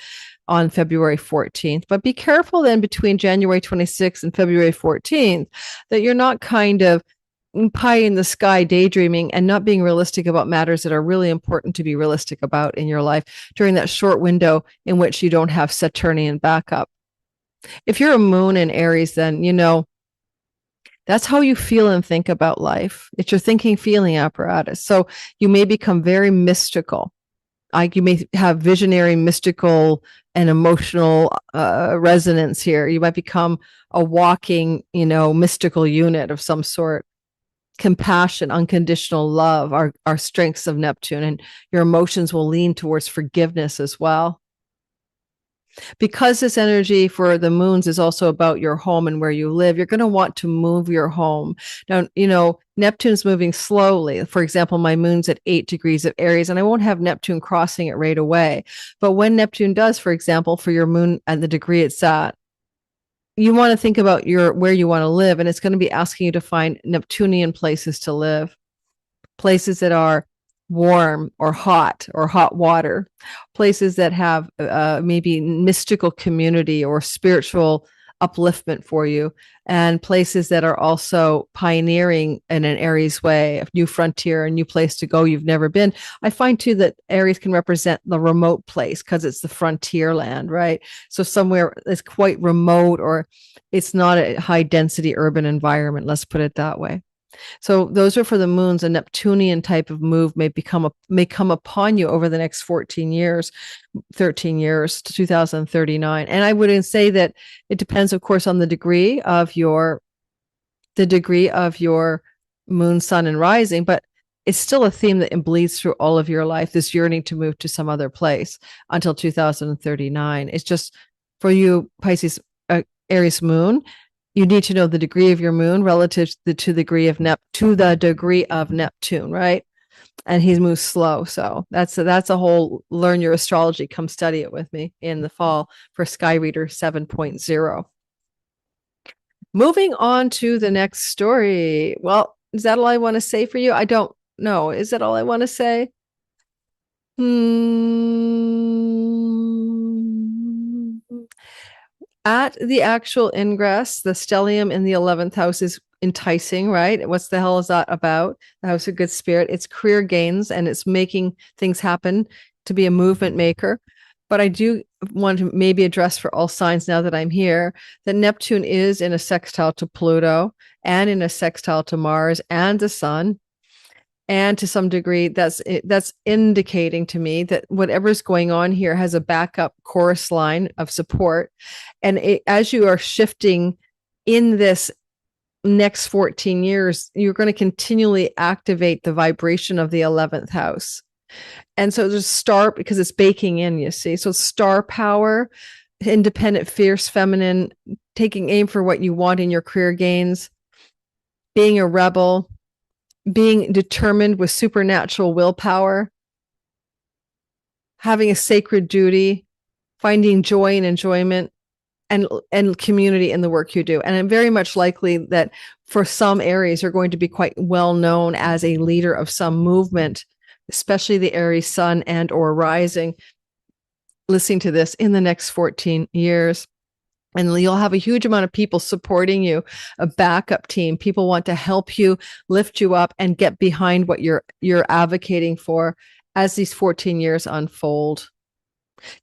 on February 14th. But be careful then between January 26th and February 14th that you're not kind of pie in the sky daydreaming and not being realistic about matters that are really important to be realistic about in your life during that short window in which you don't have Saturnian backup. If you're a moon in Aries, then that's how you feel and think about life. It's your thinking, feeling apparatus. So you may become very mystical. You may have visionary, mystical, and emotional resonance here. You might become a walking, mystical unit of some sort. Compassion, unconditional love are strengths of Neptune, and your emotions will lean towards forgiveness as well. Because this energy for the moons is also about your home and where you live, you're going to want to move your home. Now, Neptune's moving slowly. For example, my moon's at 8 degrees of Aries, and I won't have Neptune crossing it right away. But when Neptune does, for example, for your moon at the degree it's at, you want to think about where you want to live, and it's going to be asking you to find Neptunian places to live, places that are warm or hot water, places that have maybe mystical community or spiritual upliftment for you, and places that are also pioneering in an Aries way, a new frontier, a new place to go you've never been. I find too that Aries can represent the remote place because it's the frontier land, right? So somewhere that's quite remote, or it's not a high density urban environment, let's put it that way. So those are for the moons. A Neptunian type of move may come upon you over the next 13 years to 2039. And I wouldn't say that it depends, of course, on the degree of your moon, sun, and rising, but it's still a theme that bleeds through all of your life, this yearning to move to some other place until 2039. It's just for you, Pisces, Aries moon, you need to know the degree of your moon relative to the degree of Neptune, right? And he moves slow. So that's a whole learn your astrology. Come study it with me in the fall for Sky Reader 7.0. Moving on to the next story. Well, is that all I want to say for you? I don't know. Is that all I want to say? At the actual ingress, the stellium in the 11th house is enticing, right? What the hell is that about? The house of good spirit. It's career gains and it's making things happen to be a movement maker. But I do want to maybe address for all signs now that I'm here that Neptune is in a sextile to Pluto and in a sextile to Mars and the Sun. And to some degree, that's indicating to me that whatever's going on here has a backup chorus line of support. And as you are shifting in this next 14 years, you're going to continually activate the vibration of the 11th house. And so there's star, because it's baking in, you see. So star power, independent, fierce, feminine, taking aim for what you want in your career gains, being a rebel, being determined with supernatural willpower, having a sacred duty, finding joy and enjoyment and community in the work you do. And I'm very much likely that for some Aries, you're going to be quite well known as a leader of some movement, especially the Aries sun and or rising, listening to this in the next 14 years. And you'll have a huge amount of people supporting you, a backup team. People want to help you, lift you up, and get behind what you're advocating for as these 14 years unfold.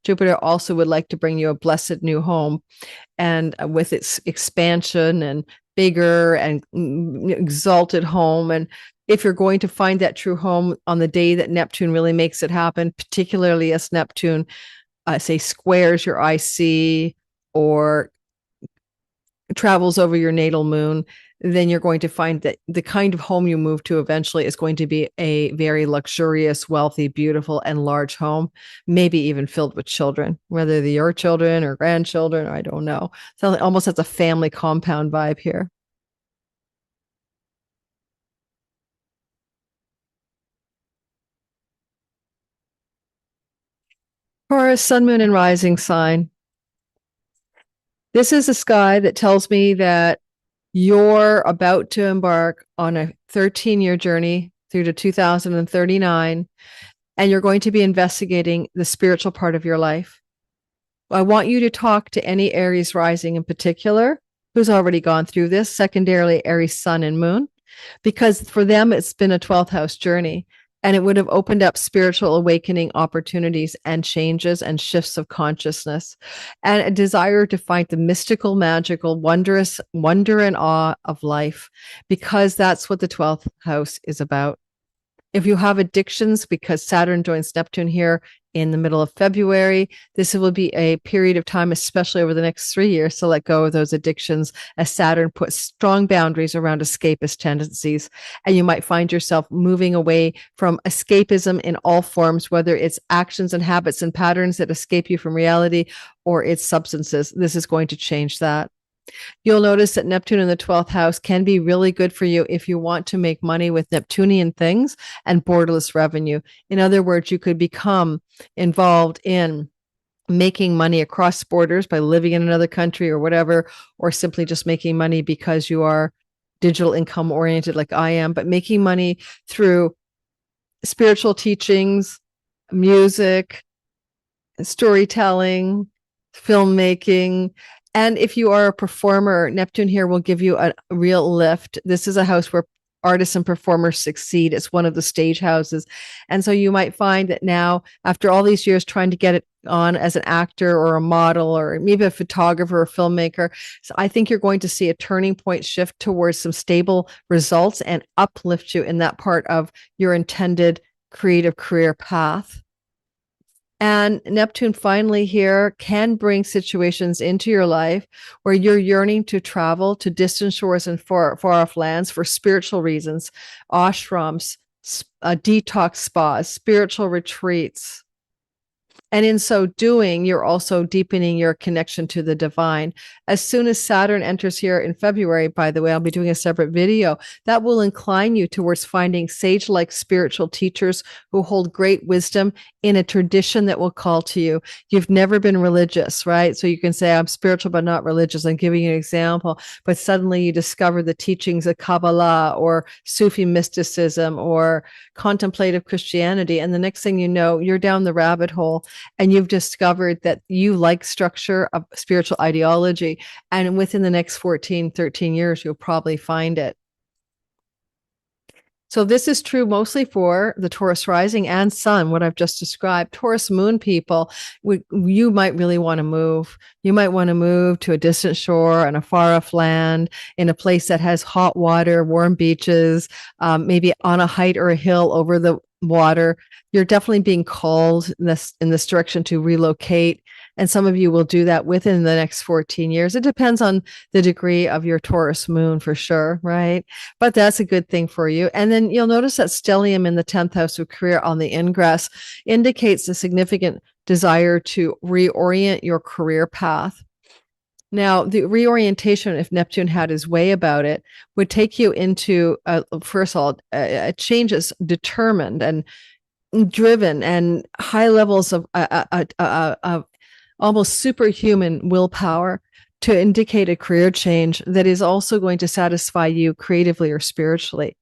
Jupiter also would like to bring you a blessed new home, and with its expansion and bigger and exalted home. And if you're going to find that true home on the day that Neptune really makes it happen, particularly as Neptune, say, squares your IC, or travels over your natal moon, then you're going to find that the kind of home you move to eventually is going to be a very luxurious, wealthy, beautiful, and large home, maybe even filled with children, whether they're your children or grandchildren, I don't know. So it almost has a family compound vibe here. Taurus, sun, moon, and rising sign. This is a sky that tells me that you're about to embark on a 13-year journey through to 2039, and you're going to be investigating the spiritual part of your life. I want you to talk to any Aries rising in particular who's already gone through this, secondarily Aries sun and moon, because for them it's been a 12th house journey. And it would have opened up spiritual awakening opportunities and changes and shifts of consciousness and a desire to find the mystical, magical, wondrous wonder and awe of life, because that's what the 12th house is about. If you have addictions, because Saturn joins Neptune here in the middle of February, this will be a period of time, especially over the next 3 years, to let go of those addictions as Saturn puts strong boundaries around escapist tendencies. And you might find yourself moving away from escapism in all forms, whether it's actions and habits and patterns that escape you from reality or it's substances. This is going to change that. You'll notice that Neptune in the 12th house can be really good for you if you want to make money with Neptunian things and borderless revenue. In other words, you could become involved in making money across borders by living in another country or whatever, or simply just making money because you are digital income oriented like I am, but making money through spiritual teachings, music, storytelling, filmmaking. And if you are a performer, Neptune here will give you a real lift. This is a house where artists and performers succeed. It's one of the stage houses. And so you might find that now, after all these years trying to get it on as an actor or a model or maybe a photographer or filmmaker, so I think you're going to see a turning point shift towards some stable results and uplift you in that part of your intended creative career path. And Neptune finally here can bring situations into your life where you're yearning to travel to distant shores and far off lands for spiritual reasons, ashrams, detox spas, spiritual retreats. And in so doing, you're also deepening your connection to the divine. As soon as Saturn enters here in February, by the way, I'll be doing a separate video that will incline you towards finding sage-like spiritual teachers who hold great wisdom in a tradition that will call to you. You've never been religious, right? So you can say, I'm spiritual, but not religious. I'm giving you an example. But suddenly you discover the teachings of Kabbalah or Sufi mysticism or contemplative Christianity. And the next thing you know, you're down the rabbit hole and you've discovered that you like structure of spiritual ideology. And within the next 14, 13 years, you'll probably find it. So this is true mostly for the Taurus rising and sun, what I've just described. Taurus moon people, you might really want to move. You might want to move to a distant shore on a far off land in a place that has hot water, warm beaches, maybe on a height or a hill over the water. You're definitely being called in this direction to relocate. And some of you will do that within the next 14 years. It depends on the degree of your Taurus moon for sure, right? But that's a good thing for you. And then you'll notice that stellium in the 10th house of career on the ingress indicates a significant desire to reorient your career path. Now, the reorientation, if Neptune had his way about it, would take you into, first of all, a change is determined and driven and high levels of almost superhuman willpower to indicate a career change that is also going to satisfy you creatively or spiritually.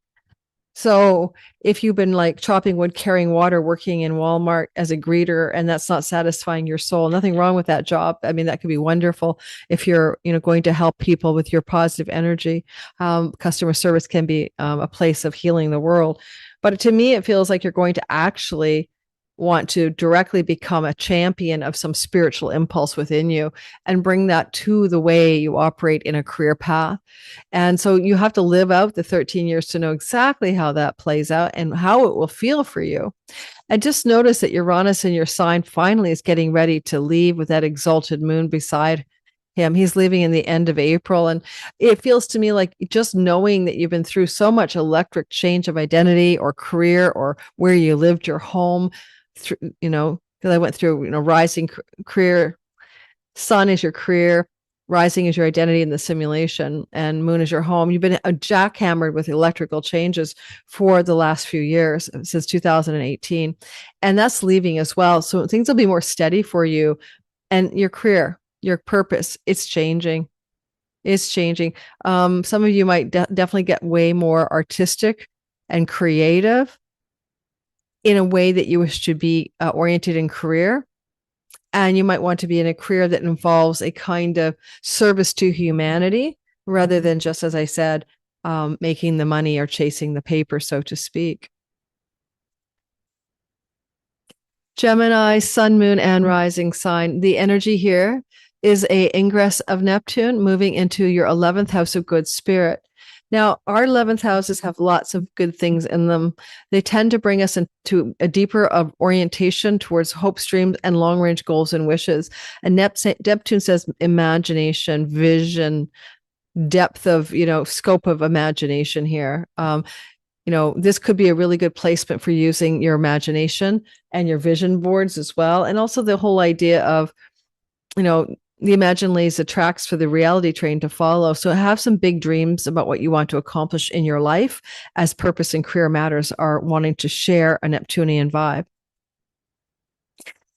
So if you've been like chopping wood, carrying water, working in Walmart as a greeter, and that's not satisfying your soul, nothing wrong with that job. I mean, that could be wonderful if you're, going to help people with your positive energy. Customer service can be a place of healing the world. But to me, it feels like you're going to actually want to directly become a champion of some spiritual impulse within you and bring that to the way you operate in a career path. And so you have to live out the 13 years to know exactly how that plays out and how it will feel for you. And just notice that Uranus in your sign finally is getting ready to leave with that exalted moon beside him. He's leaving in the end of April. And it feels to me like just knowing that you've been through so much electric change of identity or career or where you lived, your home, through, because I went through, rising career, sun is your career, rising is your identity in the simulation, and moon is your home. You've been jackhammered with electrical changes for the last few years, since 2018. And that's leaving as well. So things will be more steady for you. And your career, your purpose, it's changing. It's changing. Some of you might definitely get way more artistic and creative in a way that you wish to be oriented in career. And you might want to be in a career that involves a kind of service to humanity rather than just, as I said, making the money or chasing the paper, so to speak. Gemini, sun, moon, and rising sign. The energy here is a ingress of Neptune moving into your 11th house of good spirit. Now, our 11th houses have lots of good things in them. They tend to bring us into a deeper orientation towards hopes, dreams, and long-range goals and wishes. And Neptune says imagination, vision, depth of, scope of imagination here. This could be a really good placement for using your imagination and your vision boards as well. And also the whole idea of, the Imagine lays the tracks for the reality train to follow. So have some big dreams about what you want to accomplish in your life, as purpose and career matters are wanting to share a Neptunian vibe.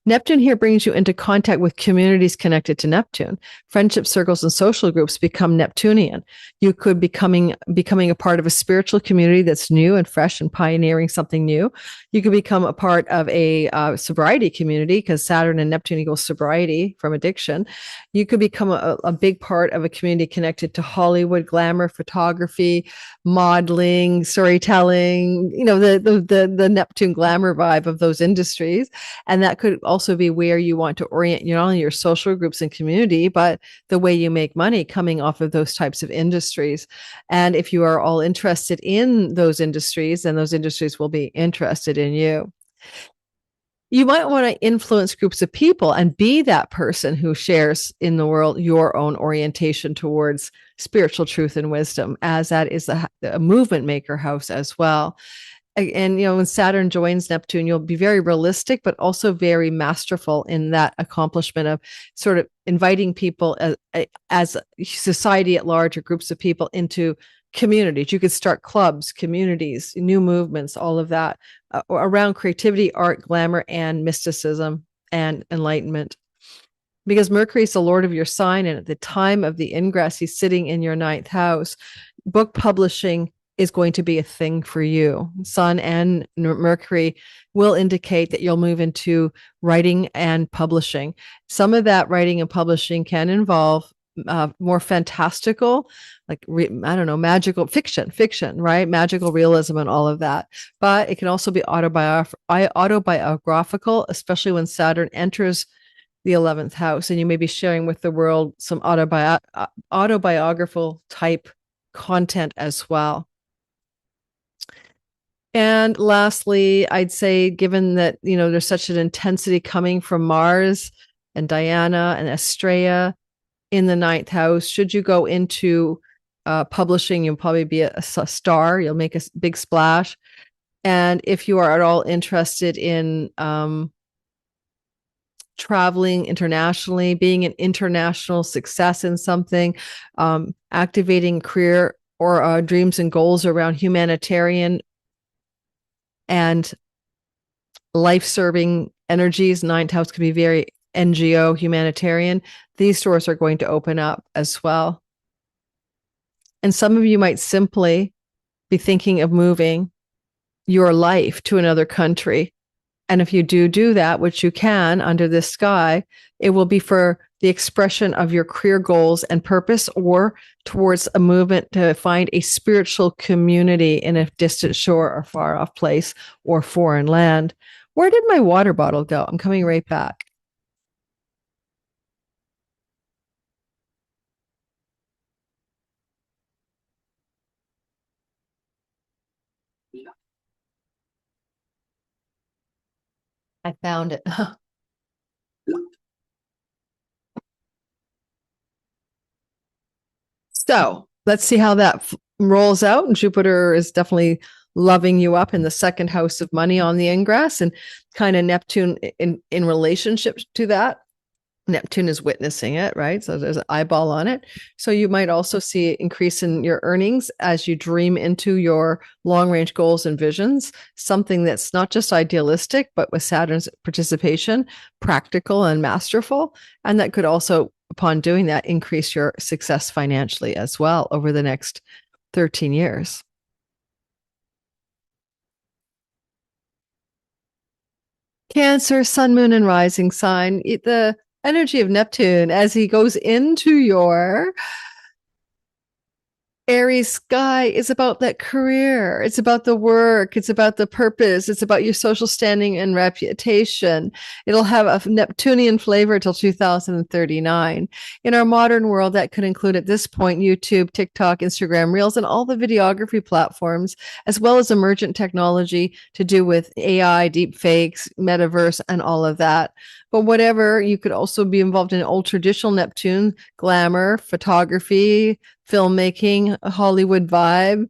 Neptune here brings you into contact with communities connected to Neptune. Friendship circles and social groups become Neptunian. You could be becoming a part of a spiritual community that's new and fresh and pioneering something new. You could become a part of a sobriety community, because Saturn and Neptune equals sobriety from addiction. You could become a big part of a community connected to Hollywood, glamour, photography, modeling, storytelling, the Neptune glamour vibe of those industries. And that could also be where you want to orient not only your social groups and community, but the way you make money coming off of those types of industries. And if you are all interested in those industries, then those industries will be interested in you. You might want to influence groups of people and be that person who shares in the world your own orientation towards spiritual truth and wisdom, as that is a movement maker house as well. And, when Saturn joins Neptune, you'll be very realistic, but also very masterful in that accomplishment of sort of inviting people as society at large, or groups of people, into communities. You could start clubs, communities, new movements, all of that around creativity, art, glamour, and mysticism and enlightenment. Because Mercury is the lord of your sign, and at the time of the ingress, he's sitting in your 9th house. Book publishing is going to be a thing for you. Sun and Mercury will indicate that you'll move into writing and publishing. Some of that writing and publishing can involve more fantastical, like, magical fiction, right? Magical realism and all of that. But it can also be autobiographical, especially when Saturn enters the 11th house, and you may be sharing with the world some autobiographical type content as well. And lastly, I'd say, given that, there's such an intensity coming from Mars and Diana and Astraea in the 9th house, should you go into publishing, you'll probably be a star. You'll make a big splash. And if you are at all interested in traveling internationally, being an international success in something, activating career or dreams and goals around humanitarian and life-serving energies, 9th house could be very NGO, humanitarian. These doors are going to open up as well. And some of you might simply be thinking of moving your life to another country. And if you do that, which you can under this sky, it will be for the expression of your career goals and purpose, or towards a movement to find a spiritual community in a distant shore or far off place or foreign land. Where did my water bottle go? I'm coming right back. I found it. So let's see how that rolls out. Jupiter is definitely loving you up in the second house of money on the ingress, and kind of Neptune in relationship to that. Neptune is witnessing it, right? So there's an eyeball on it. So you might also see an increase in your earnings as you dream into your long range goals and visions, something that's not just idealistic, but with Saturn's participation, practical and masterful. And that could also, upon doing that, increase your success financially as well over the next 13 years. Cancer, sun, moon, and rising sign. The energy of Neptune as he goes into your Aries sky is about that career. It's about the work. It's about the purpose. It's about your social standing and reputation. It'll have a Neptunian flavor till 2039. In our modern world, that could include at this point YouTube, TikTok, Instagram Reels, and all the videography platforms, as well as emergent technology to do with AI, deep fakes, metaverse, and all of that. But whatever, you could also be involved in old traditional Neptune, glamour, photography, filmmaking, Hollywood vibe,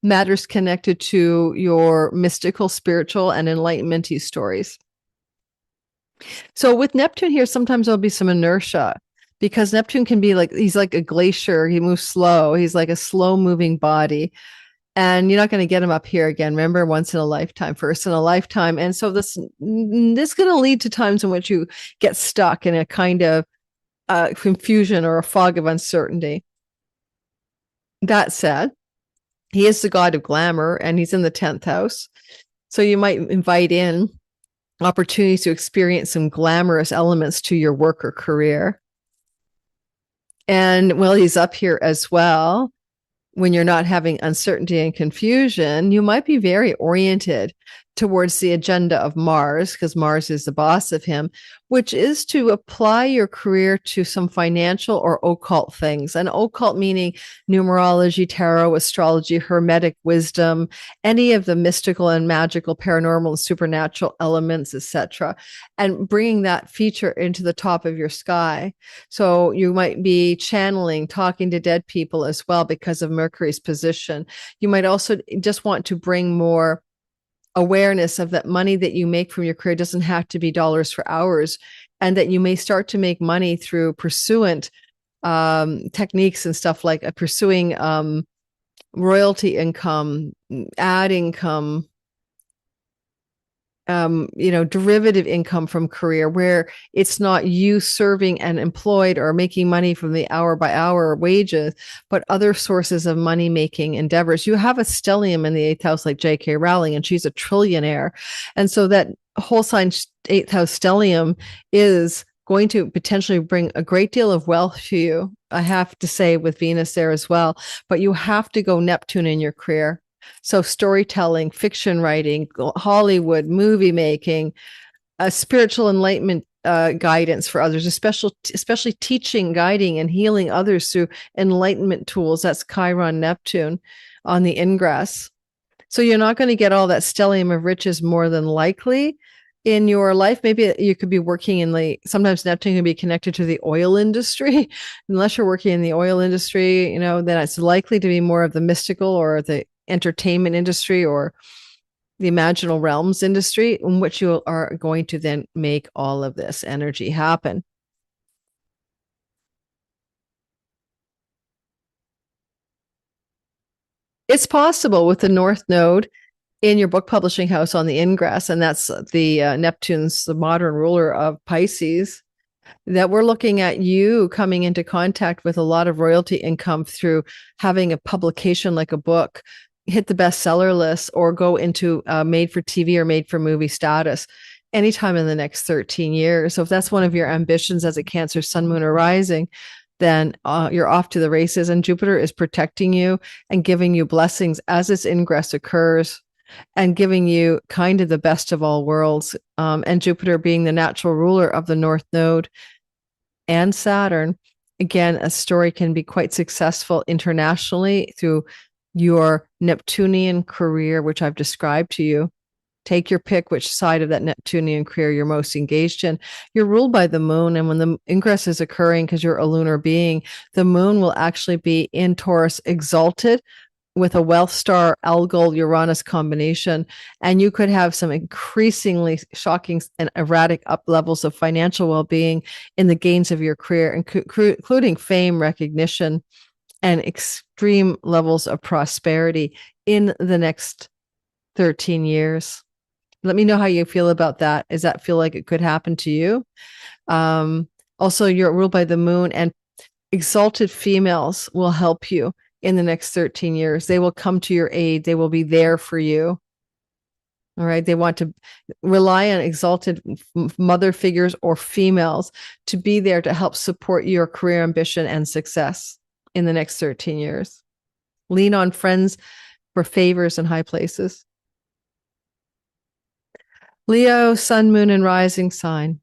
matters connected to your mystical, spiritual, and enlightenment stories. So with Neptune here, sometimes there'll be some inertia because Neptune can be like, he's like a glacier. He moves slow. He's like a slow moving body. And you're not going to get him up here again. Remember, once in a lifetime, first in a lifetime. And so this is going to lead to times in which you get stuck in a kind of confusion or a fog of uncertainty. That said, he is the god of glamour and he's in the 10th house. So you might invite in opportunities to experience some glamorous elements to your work or career. And while he's up here as well, when you're not having uncertainty and confusion, you might be very oriented towards the agenda of Mars, because Mars is the boss of him, which is to apply your career to some financial or occult things. And occult meaning numerology, tarot, astrology, hermetic wisdom, any of the mystical and magical, paranormal and supernatural elements, etc., and bringing that feature into the top of your sky. So you might be channeling, talking to dead people as well because of Mercury's position. You might also just want to bring more awareness of that money that you make from your career doesn't have to be dollars for hours, and that you may start to make money through pursuant techniques and stuff like pursuing royalty income, ad income, derivative income from career, where it's not you serving and employed or making money from the hour by hour wages, but other sources of money making endeavors. You have a stellium in the 8th house, like J.K. Rowling, and she's a trillionaire. And so that whole sign 8th house stellium is going to potentially bring a great deal of wealth to you. I have to say, with Venus there as well, but you have to go Neptune in your career. So storytelling, fiction writing, Hollywood, movie making, spiritual enlightenment guidance for others, especially teaching, guiding, and healing others through enlightenment tools. That's Chiron Neptune on the ingress. So you're not going to get all that stellium of riches more than likely in your life. Maybe you could be working in sometimes Neptune can be connected to the oil industry. Unless you're working in the oil industry, then it's likely to be more of the mystical or the entertainment industry or the imaginal realms industry, in which you are going to then make all of this energy happen. It's possible with the North Node in your book publishing house on the ingress, and that's the Neptune's the modern ruler of Pisces, that we're looking at you coming into contact with a lot of royalty income through having a publication like a book hit the bestseller list or go into made for TV or made for movie status anytime in the next 13 years. So if that's one of your ambitions as a Cancer, Sun, Moon, or Rising, then you're off to the races, and Jupiter is protecting you and giving you blessings as this ingress occurs and giving you kind of the best of all worlds. And Jupiter being the natural ruler of the North Node and Saturn, again, a story can be quite successful internationally through your Neptunian career, which I've described to you. Take your pick which side of that Neptunian career you're most engaged in. You're ruled by the moon. And when the ingress is occurring, because you're a lunar being, the moon will actually be in Taurus exalted with a wealth star Algol Uranus combination. And you could have some increasingly shocking and erratic up levels of financial well-being in the gains of your career, including fame, recognition, and extreme levels of prosperity in the next 13 years. Let me know how you feel about that. Does that feel like it could happen to you? Also, you're ruled by the moon, and exalted females will help you in the next 13 years. They will come to your aid. They will be there for you. All right. They want to rely on exalted mother figures or females to be there to help support your career ambition and success in the next 13 years. Lean on friends for favors in high places. Leo, sun, moon, and rising sign.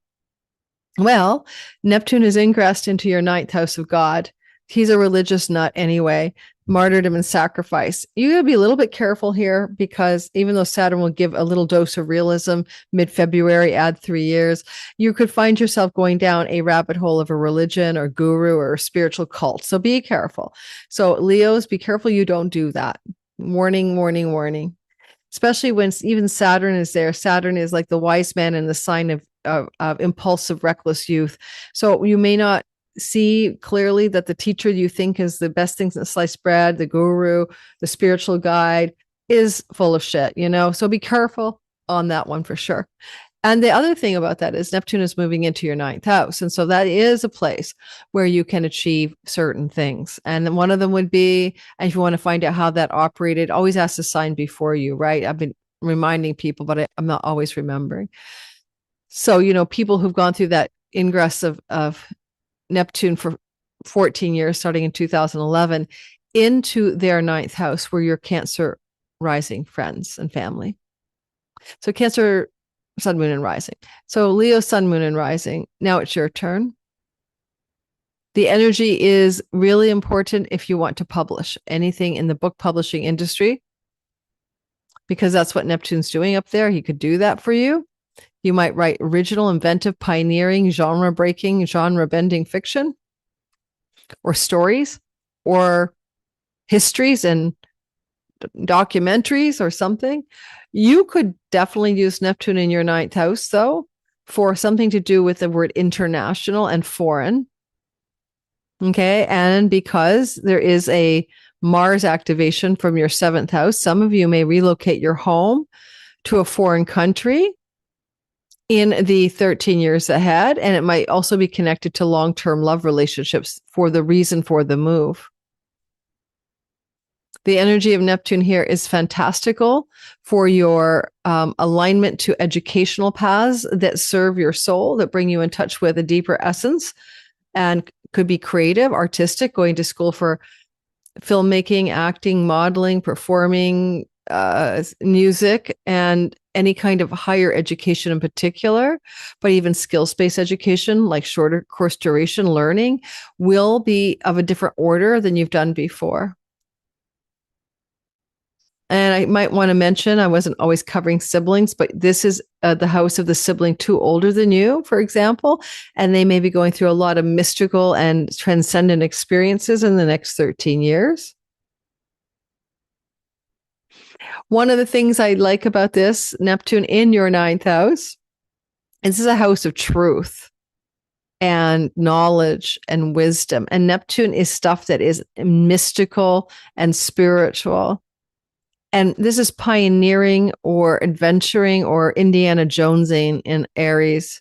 Well, Neptune has ingressed into your 9th house of God. He's a religious nut anyway, martyrdom and sacrifice. You got to be a little bit careful here, because even though Saturn will give a little dose of realism mid-February, add 3 years, you could find yourself going down a rabbit hole of a religion or guru or a spiritual cult. So be careful. So Leos, be careful you don't do that. Warning, warning, warning. Especially when even Saturn is there. Saturn is like the wise man in the sign of impulsive, reckless youth. So you may not see clearly that the teacher you think is the best things in sliced bread, the guru, the spiritual guide, is full of shit, So be careful on that one for sure. And the other thing about that is Neptune is moving into your 9th house. And so that is a place where you can achieve certain things. And one of them would be, and if you want to find out how that operated, always ask the sign before you, right? I've been reminding people, but I'm not always remembering. So, people who've gone through that ingress of Neptune for 14 years, starting in 2011, into their 9th house, where your Cancer rising friends and family. So Cancer, sun, moon, and rising. So Leo, sun, moon, and rising. Now it's your turn. The energy is really important if you want to publish anything in the book publishing industry, because that's what Neptune's doing up there. He could do that for you. You might write original, inventive, pioneering, genre-breaking, genre-bending fiction, or stories, or histories and documentaries or something. You could definitely use Neptune in your 9th house, though, for something to do with the word international and foreign. Okay. And because there is a Mars activation from your 7th house, some of you may relocate your home to a foreign country in the 13 years ahead. And it might also be connected to long-term love relationships for the reason for the move. The energy of Neptune here is fantastical for your alignment to educational paths that serve your soul, that bring you in touch with a deeper essence, and could be creative, artistic, going to school for filmmaking, acting, modeling, performing, music, and any kind of higher education in particular, but even skills-based education, like shorter course duration learning, will be of a different order than you've done before. And I might want to mention, I wasn't always covering siblings, but this is the house of the sibling 2 older than you, for example, and they may be going through a lot of mystical and transcendent experiences in the next 13 years. One of the things I like about this, Neptune in your 9th house, this is a house of truth and knowledge and wisdom. And Neptune is stuff that is mystical and spiritual. And this is pioneering or adventuring or Indiana Jonesing in Aries.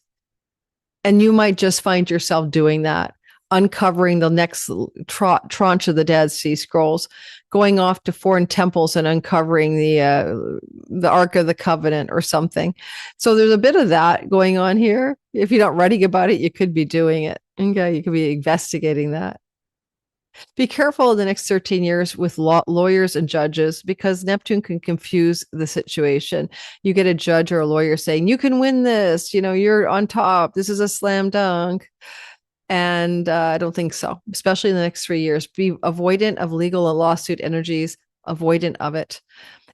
And you might just find yourself doing that, uncovering the next tranche of the Dead Sea Scrolls, going off to foreign temples and uncovering the Ark of the Covenant or something. So there's a bit of that going on here. If you're not writing about it, you could be doing it. Okay, you could be investigating that. Be careful in the next 13 years with lawyers and judges, because Neptune can confuse the situation. You get a judge or a lawyer saying, you can win this, you're on top, this is a slam dunk. And I don't think so, especially in the next 3 years. Be avoidant of legal and lawsuit energies, avoidant of it.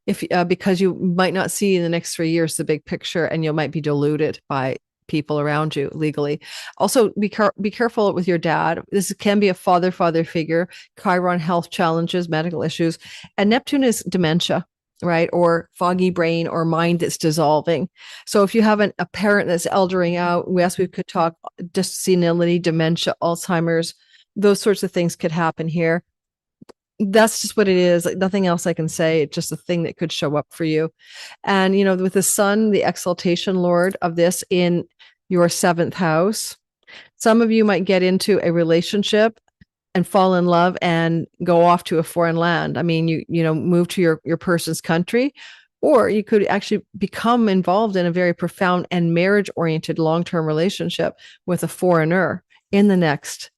if because you might not see in the next 3 years the big picture, and you might be deluded by people around you legally. Also, be careful with your dad. This can be a father figure. Chiron, health challenges, medical issues, and Neptune is dementia, right? Or foggy brain or mind that's dissolving. So if you have a parent that's eldering out, yes, we could talk just senility, dementia, Alzheimer's, those sorts of things could happen here. That's just what it is. Like, nothing else I can say. It's just a thing that could show up for you. And, with the sun, the exaltation lord of this in your 7th house, some of you might get into a relationship and fall in love and go off to a foreign land. I mean, move to your person's country, or you could actually become involved in a very profound and marriage-oriented long-term relationship with a foreigner in the next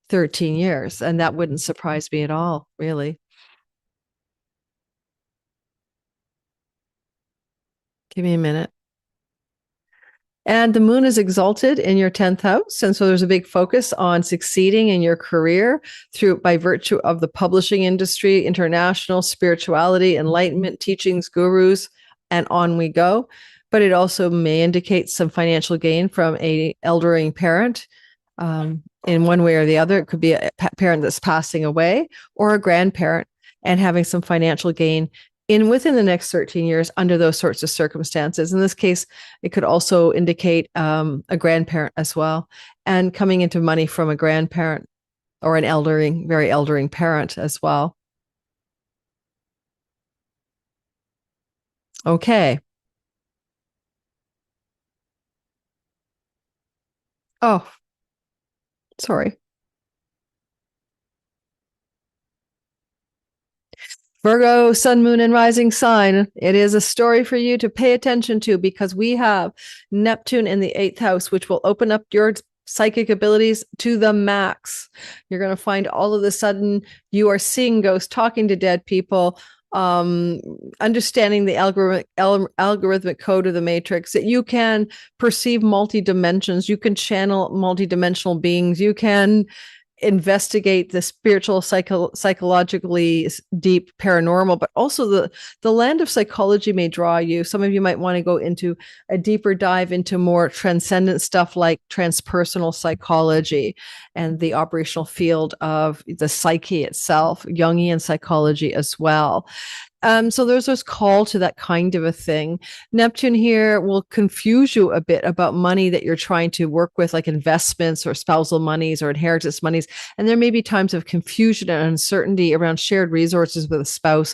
13 years. And that wouldn't surprise me at all, really. Give me a minute. And the moon is exalted in your 10th house. And so there's a big focus on succeeding in your career by virtue of the publishing industry, international spirituality, enlightenment, teachings, gurus, and on we go. But it also may indicate some financial gain from a eldering parent. In one way or the other, it could be a parent that's passing away, or a grandparent, and having some financial gain within the next 13 years under those sorts of circumstances. In this case, it could also indicate a grandparent as well, and coming into money from a grandparent or an very eldering parent as well. Okay. Oh, sorry. Virgo, sun, moon, and rising sign. It is a story for you to pay attention to, because we have Neptune in the 8th house, which will open up your psychic abilities to the max. You're going to find all of a sudden you are seeing ghosts, talking to dead people, understanding the algorithmic code of the matrix, that you can perceive multi-dimensions, you can channel multi-dimensional beings, you can investigate the spiritual, psychologically deep paranormal, but also the land of psychology may draw you. Some of you might want to go into a deeper dive into more transcendent stuff like transpersonal psychology and the operational field of the psyche itself, Jungian psychology as well. So there's this call to that kind of a thing. Neptune here will confuse you a bit about money that you're trying to work with, like investments or spousal monies or inheritance monies. And there may be times of confusion and uncertainty around shared resources with a spouse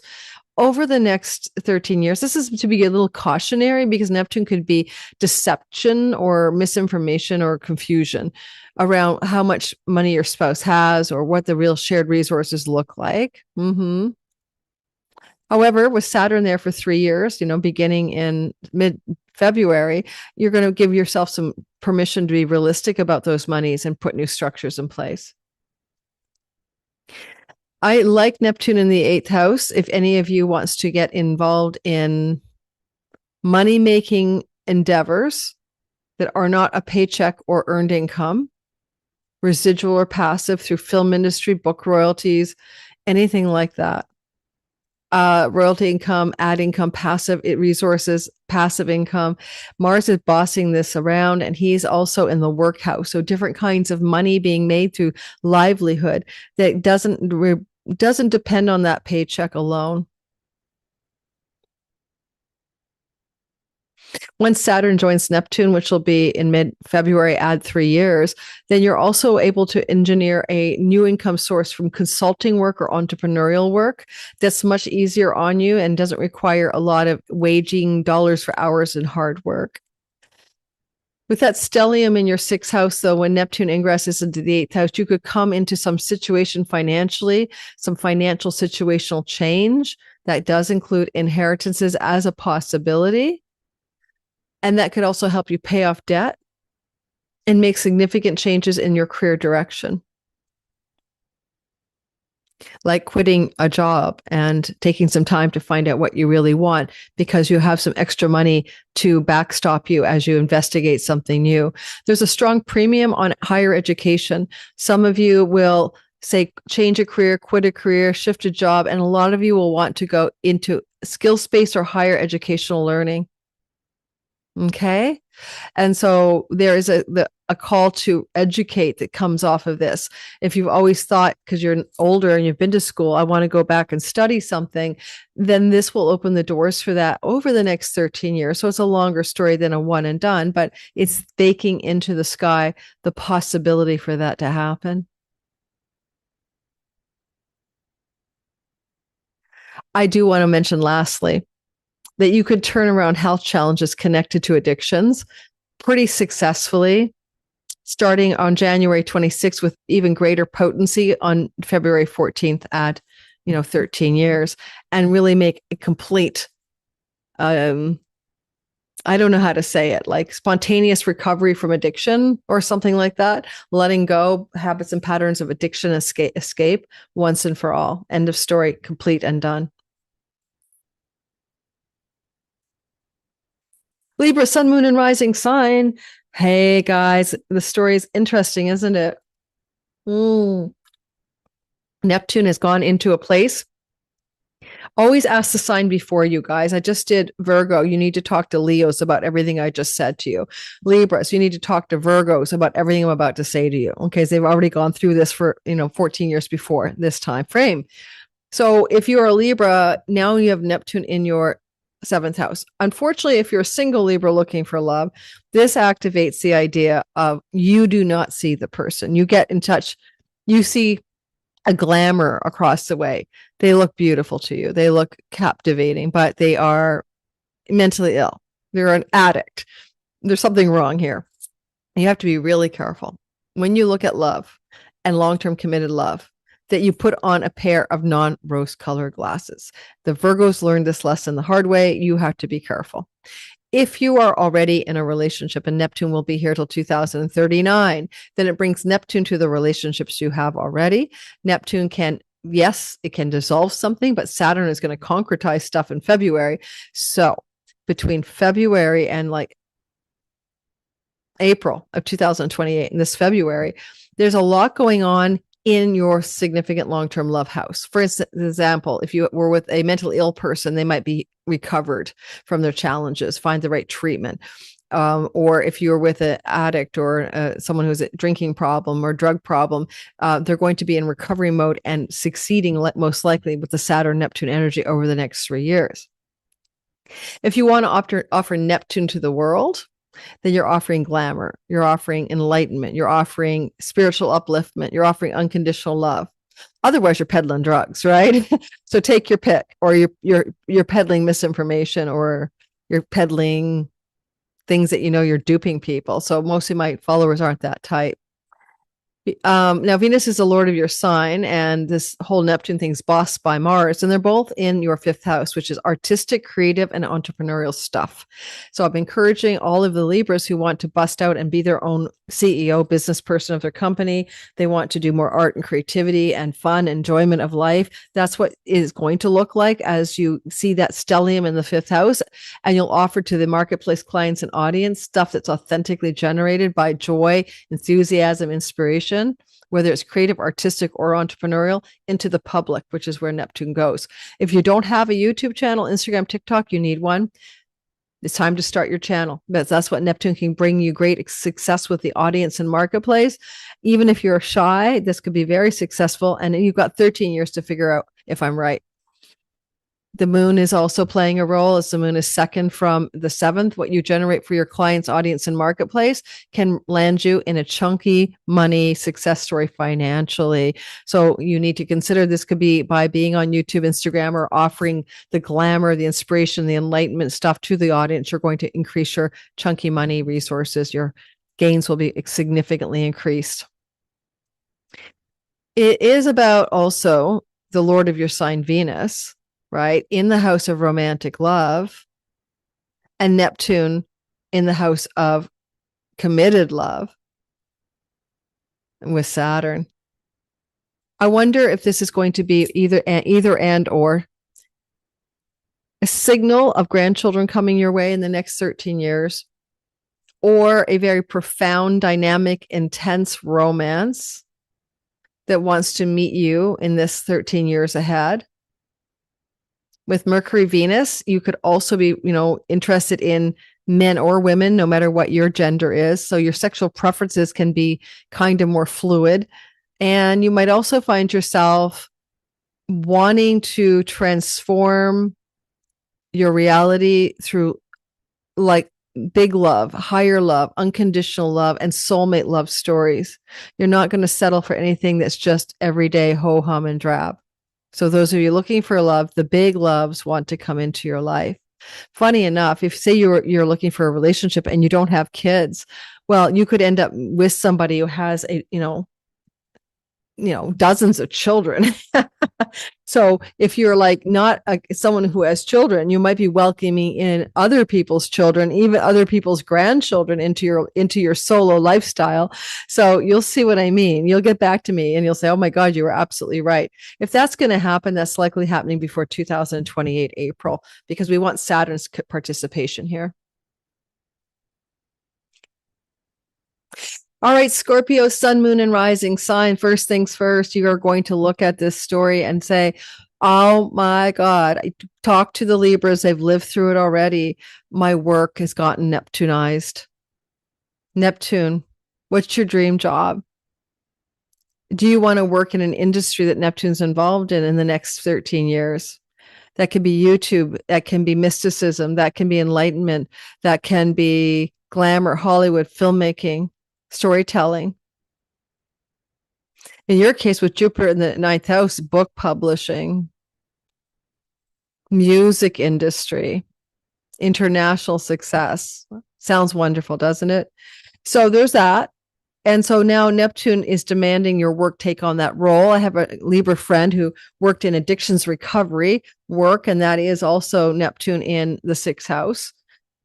over the next 13 years. This is to be a little cautionary, because Neptune could be deception or misinformation or confusion around how much money your spouse has or what the real shared resources look like. However, with Saturn there for 3 years, beginning in mid-February, you're going to give yourself some permission to be realistic about those monies and put new structures in place. I like Neptune in the 8th house. If any of you wants to get involved in money-making endeavors that are not a paycheck or earned income, residual or passive through film industry, book royalties, anything like that. Royalty income, ad income, passive resources, passive income. Mars is bossing this around, and he's also in the work house. So different kinds of money being made through livelihood that doesn't depend on that paycheck alone. Once Saturn joins Neptune, which will be in mid-February, add 3 years, then you're also able to engineer a new income source from consulting work or entrepreneurial work that's much easier on you and doesn't require a lot of waging dollars for hours and hard work. With that stellium in your 6th house, though, when Neptune ingresses into the 8th house, you could come into some situation financially, some financial situational change that does include inheritances as a possibility. And that could also help you pay off debt and make significant changes in your career direction, like quitting a job and taking some time to find out what you really want, because you have some extra money to backstop you as you investigate something new. There's a strong premium on higher education. Some of you will say change a career, quit a career, shift a job, and a lot of you will want to go into skill space or higher educational learning. Okay. And so there is a call to educate that comes off of this. If you've always thought, because you're older and you've been to school, I want to go back and study something, then this will open the doors for that over the next 13 years. So it's a longer story than a one and done, but it's baking into the sky the possibility for that to happen. I do want to mention lastly that you could turn around health challenges connected to addictions pretty successfully, starting on January 26th with even greater potency on February 14th at 13 years, and really make a complete I don't know how to say it, like spontaneous recovery from addiction or something like that, letting go habits and patterns of addiction, escape once and for all. End of story, complete and done. Libra, sun, moon, and rising sign. Hey guys, the story is interesting, isn't it? Neptune has gone into a place. Always ask the sign before you guys. I just did Virgo. You need to talk to Leos about everything I just said to you. Libras, you need to talk to Virgos about everything I'm about to say to you. Okay, so they've already gone through this for 14 years before this time frame. So if you're a Libra, now you have Neptune in your 7th house. Unfortunately, if you're a single Libra looking for love, this activates the idea of you do not see the person. You get in touch, you see a glamour across the way. They look beautiful to you. They look captivating, but they are mentally ill. They're an addict. There's something wrong here. You have to be really careful when you look at love and long-term committed love that you put on a pair of non-rose colored glasses. The Virgos learned this lesson the hard way. You have to be careful. If you are already in a relationship and Neptune will be here till 2039, then it brings Neptune to the relationships you have already. Neptune can, yes, it can dissolve something, but Saturn is going to concretize stuff in February. So between February and like April of 2028 and this February, there's a lot going on in your significant long-term love house. For example, if you were with a mentally ill person, they might be recovered from their challenges, find the right treatment. Or if you're with an addict or someone who's a drinking problem or drug problem, they're going to be in recovery mode and succeeding most likely with the Saturn Neptune energy over the next 3 years. If you want to offer Neptune to the world, then you're offering glamour, you're offering enlightenment, you're offering spiritual upliftment, you're offering unconditional love. Otherwise, you're peddling drugs, right? So take your pick, or you're peddling misinformation, or you're peddling things that you're duping people. So most of my followers aren't that type. Now, Venus is the lord of your sign, and this whole Neptune thing's bossed by Mars, and they're both in your 5th house, which is artistic, creative, and entrepreneurial stuff. So I'm encouraging all of the Libras who want to bust out and be their own CEO, business person of their company. They want to do more art and creativity and fun, enjoyment of life. That's what is going to look like as you see that stellium in the 5th house, and you'll offer to the marketplace clients and audience stuff that's authentically generated by joy, enthusiasm, inspiration, whether it's creative, artistic, or entrepreneurial, into the public, which is where Neptune goes. If you don't have a YouTube channel, Instagram, TikTok, you need one. It's time to start your channel, because that's what Neptune can bring you great success with the audience and marketplace. Even if you're shy, this could be very successful. And you've got 13 years to figure out if I'm right. The moon is also playing a role, as the moon is second from the 7th. What you generate for your clients, audience, and marketplace can land you in a chunky money success story financially. So you need to consider this could be by being on YouTube, Instagram, or offering the glamour, the inspiration, the enlightenment stuff to the audience. You're going to increase your chunky money resources. Your gains will be significantly increased. It is about also the lord of your sign, Venus, right, in the house of romantic love, and Neptune in the house of committed love with Saturn. I wonder if this is going to be either and or a signal of grandchildren coming your way in the next 13 years, or a very profound, dynamic, intense romance that wants to meet you in this 13 years ahead. With Mercury, Venus, you could also be, interested in men or women, no matter what your gender is. So your sexual preferences can be kind of more fluid. And you might also find yourself wanting to transform your reality through like big love, higher love, unconditional love, and soulmate love stories. You're not going to settle for anything that's just everyday ho hum and drab. So those of you looking for love, the big loves want to come into your life. Funny enough, if say you're looking for a relationship and you don't have kids, well, you could end up with somebody who has dozens of children. So if you're like not someone who has children, you might be welcoming in other people's children, even other people's grandchildren into your solo lifestyle. So you'll see what I mean. You'll get back to me and you'll say, oh my God, you were absolutely right. If that's going to happen, that's likely happening before 2028 April, because we want Saturn's participation here. All right, Scorpio, sun, moon, and rising sign. First things first, you are going to look at this story and say, oh my God, I talked to the Libras. They've lived through it already. My work has gotten Neptunized. Neptune, what's your dream job? Do you want to work in an industry that Neptune's involved in the next 13 years? That could be YouTube. That can be mysticism. That can be enlightenment. That can be glamour, Hollywood, filmmaking, storytelling. In your case, with Jupiter in the 9th house, book publishing, music industry, international success. Sounds wonderful, doesn't it? So there's that. And so now Neptune is demanding your work take on that role. I have a Libra friend who worked in addictions recovery work, and that is also Neptune in the 6th house.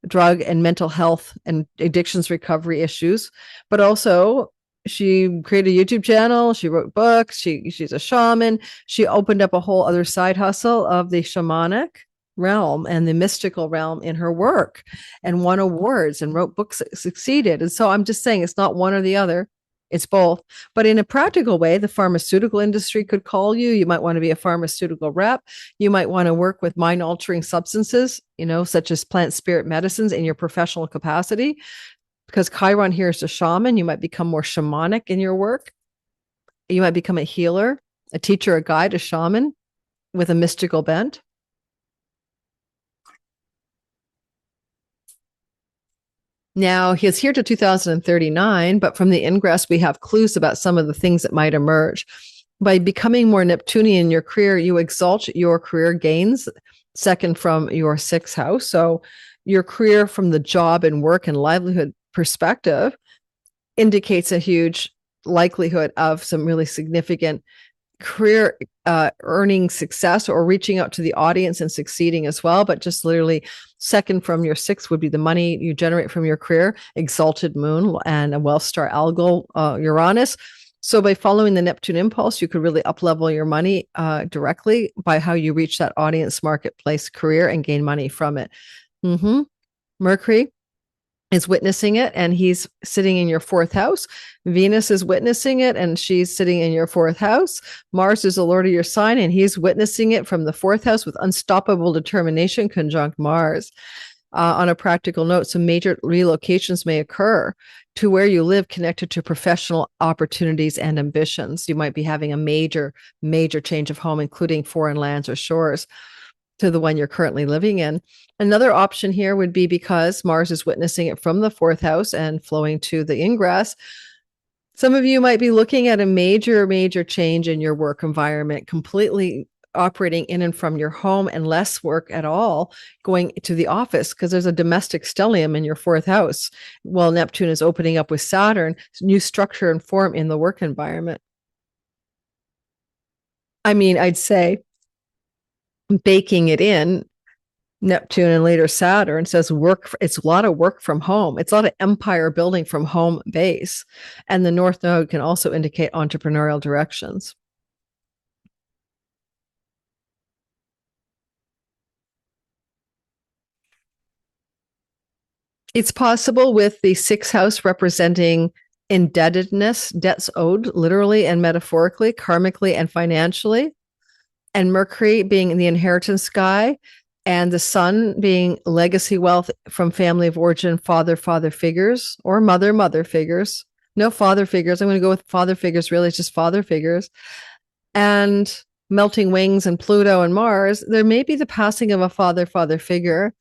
Drug and mental health and addictions recovery issues, but also she created a YouTube channel. She wrote books. She's a shaman. She opened up a whole other side hustle of the shamanic realm and the mystical realm in her work, and won awards and wrote books that succeeded. And so I'm just saying it's not one or the other. It's both. But in a practical way, the pharmaceutical industry could call you. You might want to be a pharmaceutical rep. You might want to work with mind-altering substances, such as plant spirit medicines in your professional capacity. Because Chiron here is a shaman, you might become more shamanic in your work. You might become a healer, a teacher, a guide, a shaman with a mystical bent. Now, he's here to 2039, but from the ingress, we have clues about some of the things that might emerge. By becoming more Neptunian in your career, you exalt your career gains, second from your 6th house. So your career from the job and work and livelihood perspective indicates a huge likelihood of some really significant career earning success or reaching out to the audience and succeeding as well. But just literally second from your 6th would be the money you generate from your career, Exalted Moon and a wealth star algal Uranus. So by following the Neptune impulse, you could really up-level your money directly by how you reach that audience marketplace career and gain money from it. Mercury is witnessing it, and he's sitting in your 4th house. Venus is witnessing it, and she's sitting in your 4th house. Mars is the lord of your sign, and he's witnessing it from the 4th house with unstoppable determination conjunct Mars. On a practical note, some major relocations may occur to where you live connected to professional opportunities and ambitions. You might be having a major, major change of home, including foreign lands or shores, to the one you're currently living in. Another option here would be because Mars is witnessing it from the 4th house and flowing to the ingress. Some of you might be looking at a major, major change in your work environment, completely operating in and from your home and less work at all going to the office because there's a domestic stellium in your 4th house. While Neptune is opening up with Saturn, new structure and form in the work environment. I mean, I'd say baking it in, Neptune and later Saturn says work. It's a lot of work from home. It's a lot of empire building from home base. And the North Node can also indicate entrepreneurial directions. It's possible with the 6th house representing indebtedness, debts owed, literally and metaphorically, karmically and financially. and Mercury being the inheritance sky, and the sun being legacy wealth from family of origin, father figures, or mother figures. No father figures. I'm going to go with father figures. Really, it's just father figures. And melting wings and Pluto and Mars, there may be the passing of a father figure,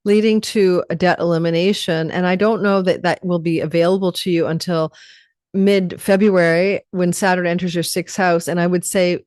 leading to a debt elimination. And I don't know that that will be available to you until mid-February when Saturn enters your sixth house. And I would say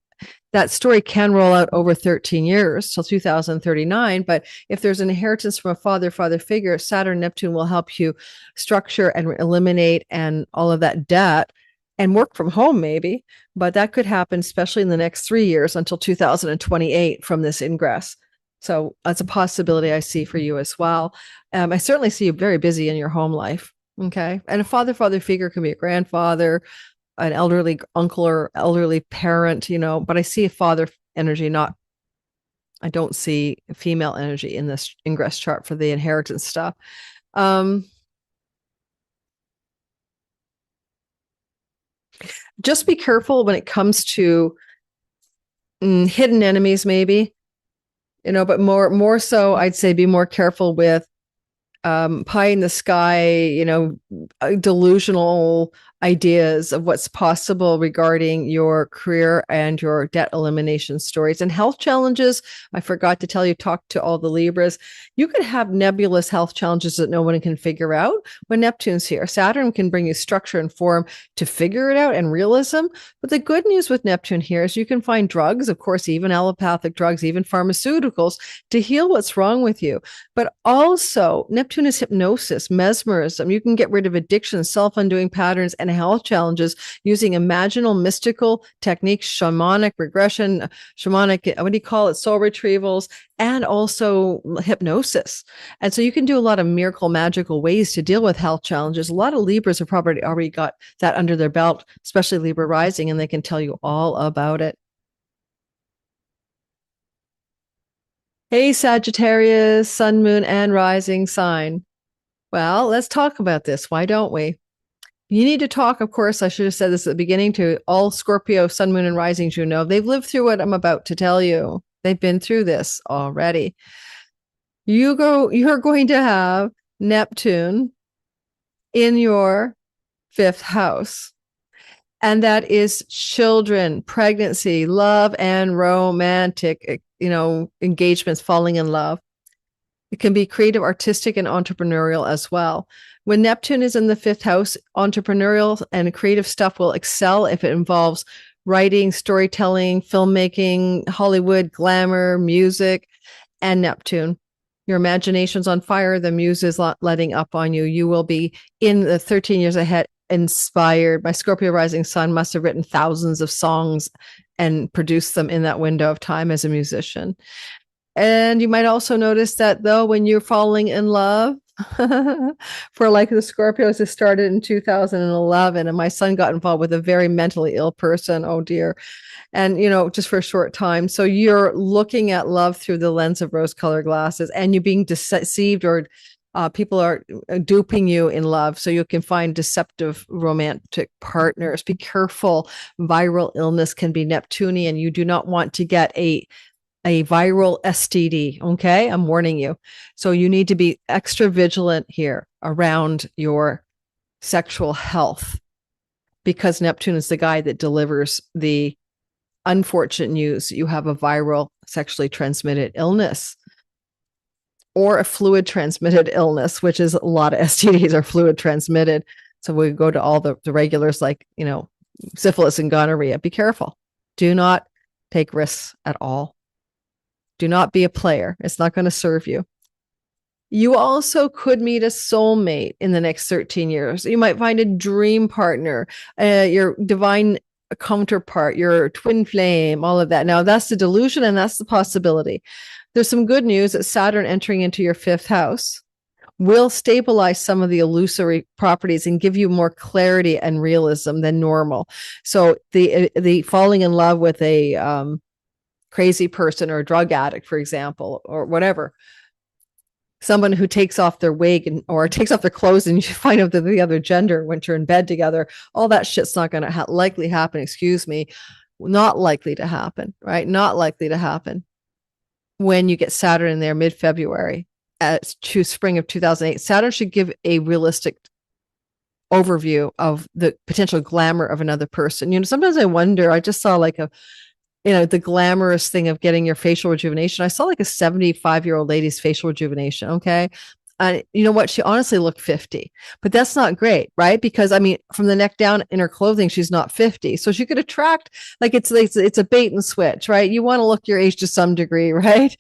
that story can roll out over 13 years till 2039. But if there's an inheritance from a father figure, Saturn, Neptune will help you structure and eliminate and all of that debt and work from home maybe. But that could happen, especially in the next 3 years until 2028 from this ingress. So that's a possibility I see for you as well. I certainly see you very busy in your home life. Okay. And a father figure can be a grandfather, an elderly uncle or elderly parent, but I see a father energy, I don't see female energy in this ingress chart for the inheritance stuff. Just be careful when it comes to hidden enemies, maybe. But more so, I'd say be more careful with pie in the sky, delusional ideas of what's possible regarding your career and your debt elimination stories and health challenges. I forgot to tell you, talk to all the Libras. You could have nebulous health challenges that no one can figure out when Neptune's here. Saturn can bring you structure and form to figure it out and realism. But the good news with Neptune here is you can find drugs, of course, even allopathic drugs, even pharmaceuticals to heal what's wrong with you. But also Neptune is hypnosis, mesmerism. You can get rid of addiction, self-undoing patterns, and health challenges using imaginal mystical techniques, shamanic regression, soul retrievals, and also hypnosis. And so you can do a lot of miracle, magical ways to deal with health challenges. A lot of Libras have probably already got that under their belt, especially Libra rising, and they can tell you all about it. Hey, Sagittarius, sun, moon, and rising sign. Well, let's talk about this. Why don't we? You need to talk, of course, I should have said this at the beginning, to all Scorpio, sun, moon, and risings, they've lived through what I'm about to tell you. They've been through this already. You're going to have Neptune in your fifth house. And that is children, pregnancy, love, and romantic, engagements, falling in love. It can be creative, artistic, and entrepreneurial as well. When Neptune is in the fifth house, entrepreneurial and creative stuff will excel if it involves writing, storytelling, filmmaking, Hollywood, glamour, music, and Neptune. Your imagination's on fire. The muse is letting up on you. You will be in the 13 years ahead inspired. My Scorpio rising sun must have written thousands of songs and produced them in that window of time as a musician. And you might also notice that though, when you're falling in love, for like the Scorpios, it started in 2011, and my son got involved with a very mentally ill person. Oh dear. And, just for a short time. So you're looking at love through the lens of rose-colored glasses, and you're being deceived, or people are duping you in love. So you can find deceptive romantic partners. Be careful. Viral illness can be Neptunian. You do not want to get a viral STD. Okay. I'm warning you. So you need to be extra vigilant here around your sexual health, because Neptune is the guy that delivers the unfortunate news. You have a viral sexually transmitted illness or a fluid transmitted illness, which is a lot of STDs are fluid transmitted. So we go to all the regulars like, syphilis and gonorrhea. Be careful. Do not take risks at all. Do not be a player. It's not going to serve you. You also could meet a soulmate in the next 13 years. You might find a dream partner, your divine counterpart, your twin flame, all of that. Now, that's the delusion, and that's the possibility. There's some good news that Saturn entering into your fifth house will stabilize some of the illusory properties and give you more clarity and realism than normal. So the falling in love with a crazy person or a drug addict, for example, or whatever, someone who takes off their wig or takes off their clothes and you find out that the other gender when you're in bed together, all that shit's not going to likely happen. Excuse me. Not likely to happen, right? Not likely to happen when you get Saturn in there mid-February to spring of 2008. Saturn should give a realistic overview of the potential glamour of another person. You know, sometimes I wonder, I just saw like the glamorous thing of getting your facial rejuvenation. I saw like a 75-year-old lady's facial rejuvenation. Okay. And you know what? She honestly looked 50, but that's not great, right? Because I mean, from the neck down in her clothing, she's not 50. So she could attract, like it's a bait and switch, right? You want to look your age to some degree, right?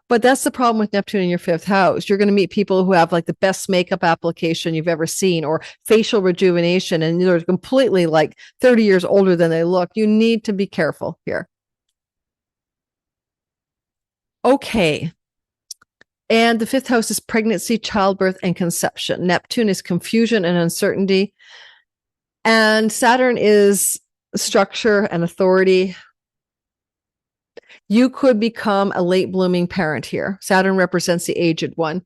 But that's the problem with Neptune in your fifth house. You're going to meet people who have like the best makeup application you've ever seen or facial rejuvenation, and they're completely like 30 years older than they look. You need to be careful here. Okay. And the fifth house is pregnancy, childbirth, and conception. Neptune is confusion and uncertainty. And Saturn is structure and authority. You could become a late blooming parent here. Saturn represents the aged one.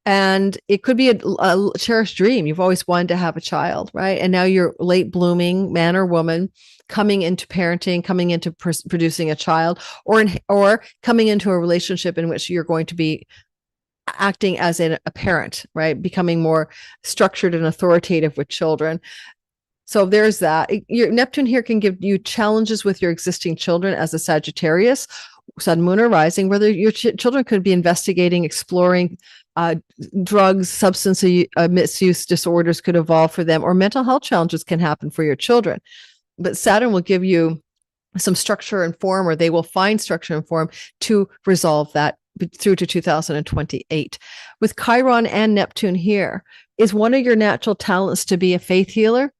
And it could be a cherished dream. You've always wanted to have a child, right? And now you're late blooming man or woman coming into parenting, coming into producing a child, or coming into a relationship in which you're going to be acting as a parent, right? Becoming more structured and authoritative with children. So there's that. Your Neptune here can give you challenges with your existing children as a Sagittarius, Sun, Moon, or Rising, whether your children could be investigating, exploring drugs, substance misuse disorders could evolve for them, or mental health challenges can happen for your children. But Saturn will give you some structure and form, or they will find structure and form to resolve that through to 2028. With Chiron and Neptune here, is one of your natural talents to be a faith healer?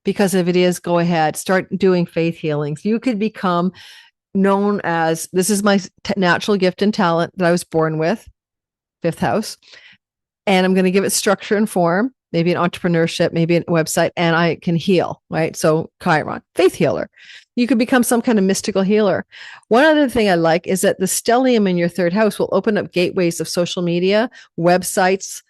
Because if it is, go ahead, start doing faith healings. You could become known as, this is my natural gift and talent that I was born with, fifth house, and I'm going to give it structure and form, maybe an entrepreneurship, maybe a website, and I can heal, right? So Chiron, faith healer. You could become some kind of mystical healer. One other thing I like is that the stellium in your third house will open up gateways of social media, websites,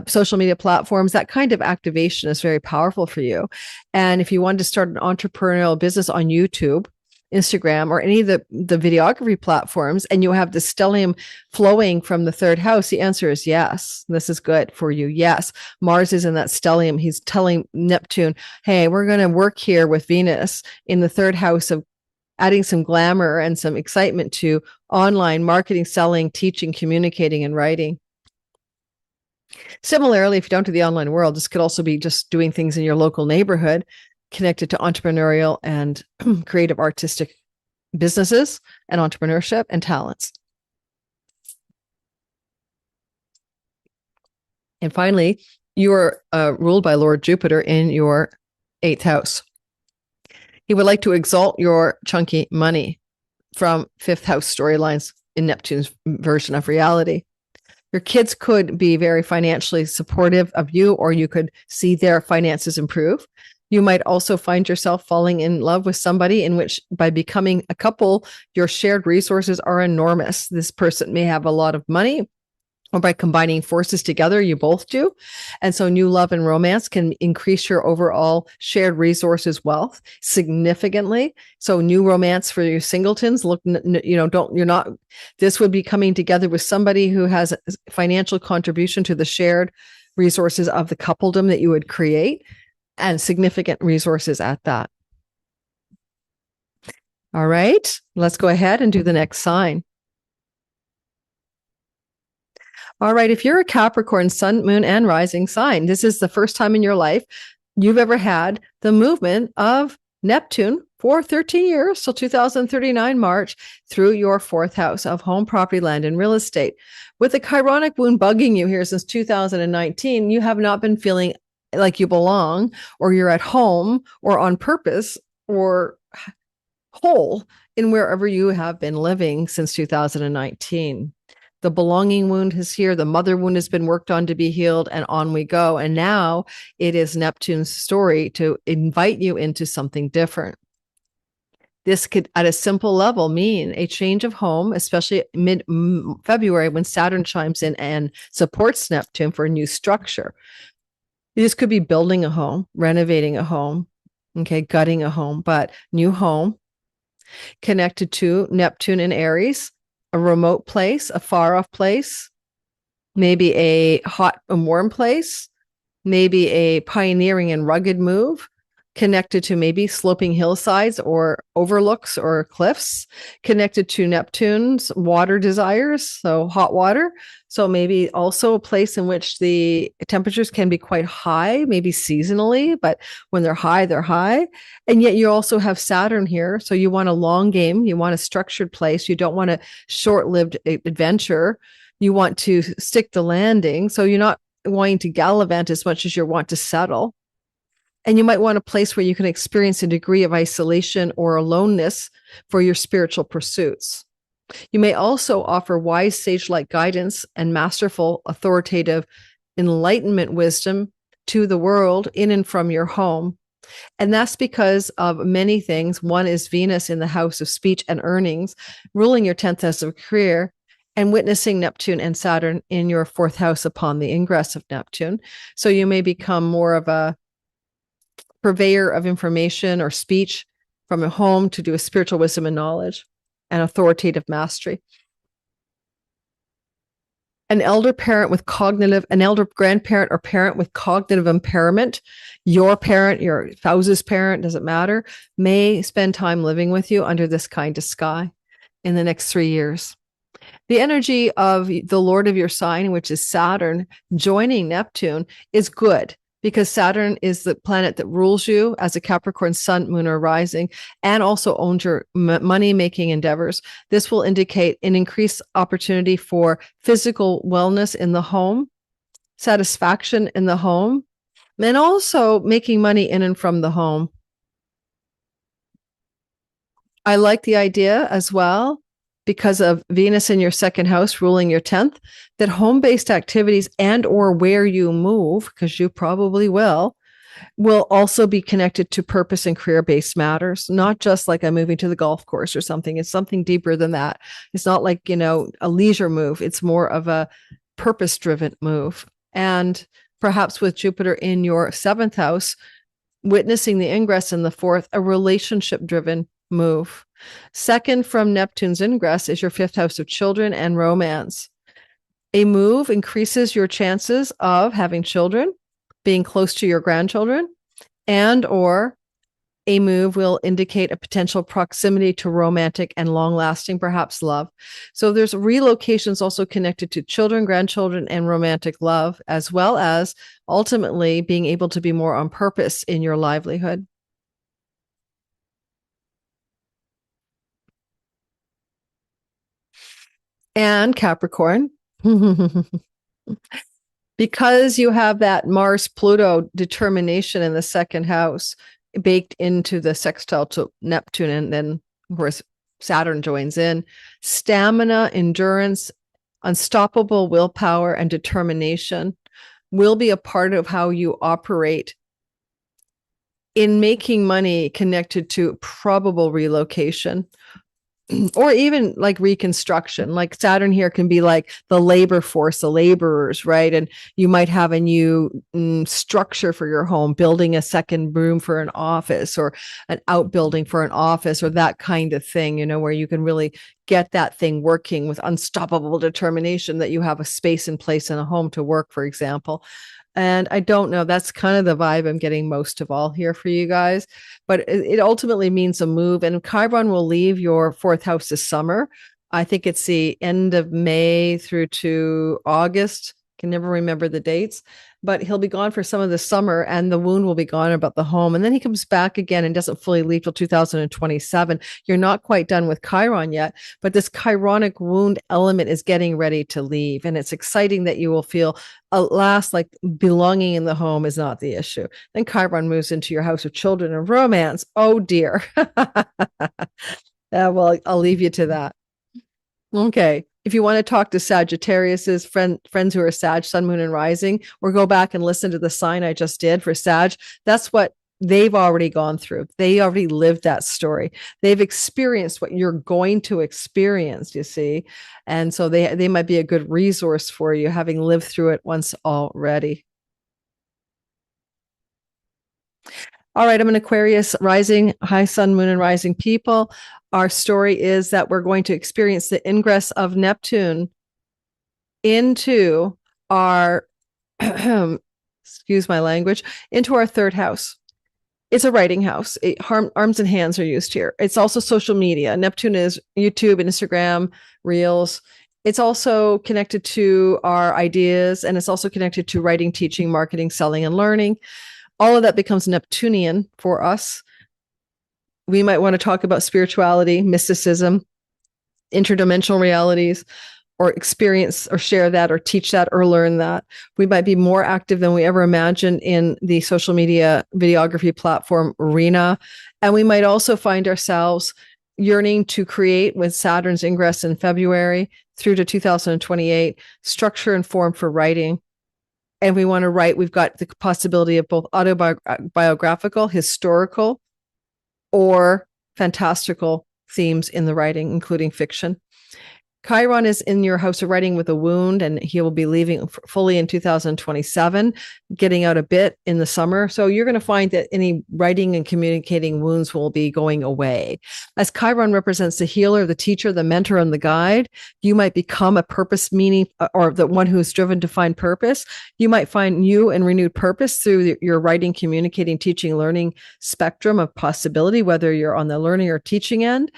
social media platforms. That kind of activation is very powerful for you. And if you wanted to start an entrepreneurial business on YouTube, Instagram, or any of the videography platforms, and you have the stellium flowing from the third house, the answer is yes. This is good for you. Yes. Mars is in that stellium. He's telling Neptune, hey, we're going to work here with Venus in the third house of adding some glamour and some excitement to online marketing, selling, teaching, communicating, and writing. Similarly, if you don't do the online world, this could also be just doing things in your local neighborhood connected to entrepreneurial and creative artistic businesses and entrepreneurship and talents. And finally, you are ruled by Lord Jupiter in your eighth house. He would like to exalt your chunky money from fifth house storylines in Neptune's version of reality. Your kids could be very financially supportive of you, or you could see their finances improve. You might also find yourself falling in love with somebody in which, by becoming a couple, your shared resources are enormous. This person may have a lot of money, or by combining forces together, you both do. And so new love and romance can increase your overall shared resources wealth significantly. So new romance for you singletons, this would be coming together with somebody who has a financial contribution to the shared resources of the coupledom that you would create, and significant resources at that. All right, let's go ahead and do the next sign. All right, if you're a Capricorn, Sun, Moon, and Rising sign, this is the first time in your life you've ever had the movement of Neptune for 13 years, till 2039 March, through your fourth house of home, property, land, and real estate. With the Chironic wound bugging you here since 2019, you have not been feeling like you belong, or you're at home, or on purpose, or whole in wherever you have been living since 2019. The belonging wound is here. The mother wound has been worked on to be healed, and on we go. And now it is Neptune's story to invite you into something different. This could, at a simple level, mean a change of home, especially mid-February when Saturn chimes in and supports Neptune for a new structure. This could be building a home, renovating a home, okay, gutting a home, but new home, connected to Neptune in Aries, a remote place, a far off place, maybe a hot and warm place, maybe a pioneering and rugged move, connected to maybe sloping hillsides or overlooks or cliffs, connected to Neptune's water desires, so hot water. So maybe also a place in which the temperatures can be quite high, maybe seasonally, but when they're high, they're high. And yet you also have Saturn here. So you want a long game, you want a structured place, you don't want a short-lived adventure. You want to stick the landing. So you're not wanting to gallivant as much as you want to settle. And you might want a place where you can experience a degree of isolation or aloneness for your spiritual pursuits. You may also offer wise sage-like guidance and masterful, authoritative enlightenment wisdom to the world in and from your home. And that's because of many things. One is Venus in the house of speech and earnings, ruling your 10th house of career, and witnessing Neptune and Saturn in your 4th house upon the ingress of Neptune. So you may become more of a purveyor of information or speech from a home to do a spiritual wisdom and knowledge and authoritative mastery. An elder grandparent or parent with cognitive impairment, your parent, your spouse's parent, doesn't matter, may spend time living with you under this kind of sky in the next 3 years. The energy of the Lord of your sign, which is Saturn, joining Neptune is good because Saturn is the planet that rules you as a Capricorn sun, moon, or rising, and also owns your money-making endeavors. This will indicate an increased opportunity for physical wellness in the home, satisfaction in the home, and also making money in and from the home. I like the idea as well, because of Venus in your 2nd house ruling your 10th, that home-based activities and or where you move, because you probably will also be connected to purpose and career-based matters, not just like I'm moving to the golf course or something. It's something deeper than that. It's not like, a leisure move. It's more of a purpose-driven move. And perhaps with Jupiter in your 7th house, witnessing the ingress in the 4th, a relationship-driven move. Second from Neptune's ingress is your 5th house of children and romance. A move increases your chances of having children, being close to your grandchildren, and or a move will indicate a potential proximity to romantic and long-lasting, perhaps love. So there's relocations also connected to children, grandchildren, and romantic love, as well as ultimately being able to be more on purpose in your livelihood. And Capricorn, because you have that Mars-Pluto determination in the 2nd house baked into the sextile to Neptune, and then, of course, Saturn joins in. Stamina, endurance, unstoppable willpower, and determination will be a part of how you operate in making money connected to probable relocation. Or even like reconstruction, like Saturn here can be like the labor force, the laborers, right? And you might have a new structure for your home, building a second room for an office or an outbuilding for an office or that kind of thing, where you can really get that thing working with unstoppable determination that you have a space in place in a home to work, for example. And I don't know, that's kind of the vibe I'm getting most of all here for you guys. But it ultimately means a move. And Chiron will leave your 4th house this summer. I think it's the end of May through to August. Can never remember the dates. But he'll be gone for some of the summer, and the wound will be gone about the home. And then he comes back again and doesn't fully leave till 2027. You're not quite done with Chiron yet, but this chironic wound element is getting ready to leave. And it's exciting that you will feel at last like belonging in the home is not the issue. Then Chiron moves into your house of children and romance. Oh dear. Well, I'll leave you to that. Okay. If you want to talk to Sagittarius's friends who are Sag, Sun, Moon, and Rising, or go back and listen to the sign I just did for Sag, that's what they've already gone through. They already lived that story. They've experienced what you're going to experience, you see. And so they might be a good resource for you, having lived through it once already. All right, I'm an Aquarius rising, high sun, moon, and rising people. Our story is that we're going to experience the ingress of Neptune into our, excuse my language, into our third house. It's a writing house. Arms and hands are used here. It's also social media. Neptune is YouTube, Instagram, Reels. It's also connected to our ideas, and it's also connected to writing, teaching, marketing, selling, and learning. All of that becomes Neptunian for us. We might want to talk about spirituality, mysticism, interdimensional realities, or experience or share that or teach that or learn that. We might be more active than we ever imagined in the social media videography platform arena. And we might also find ourselves yearning to create, with Saturn's ingress in February through to 2028, structure and form for writing. And we want to write, we've got the possibility of both autobiographical, historical, or fantastical themes in the writing, including fiction. Chiron is in your house of writing with a wound, and he will be leaving fully in 2027, getting out a bit in the summer. So you're going to find that any writing and communicating wounds will be going away. As Chiron represents the healer, the teacher, the mentor, and the guide, you might become a purpose meaning, or the one who is driven to find purpose. You might find new and renewed purpose through your writing, communicating, teaching, learning spectrum of possibility, whether you're on the learning or teaching end.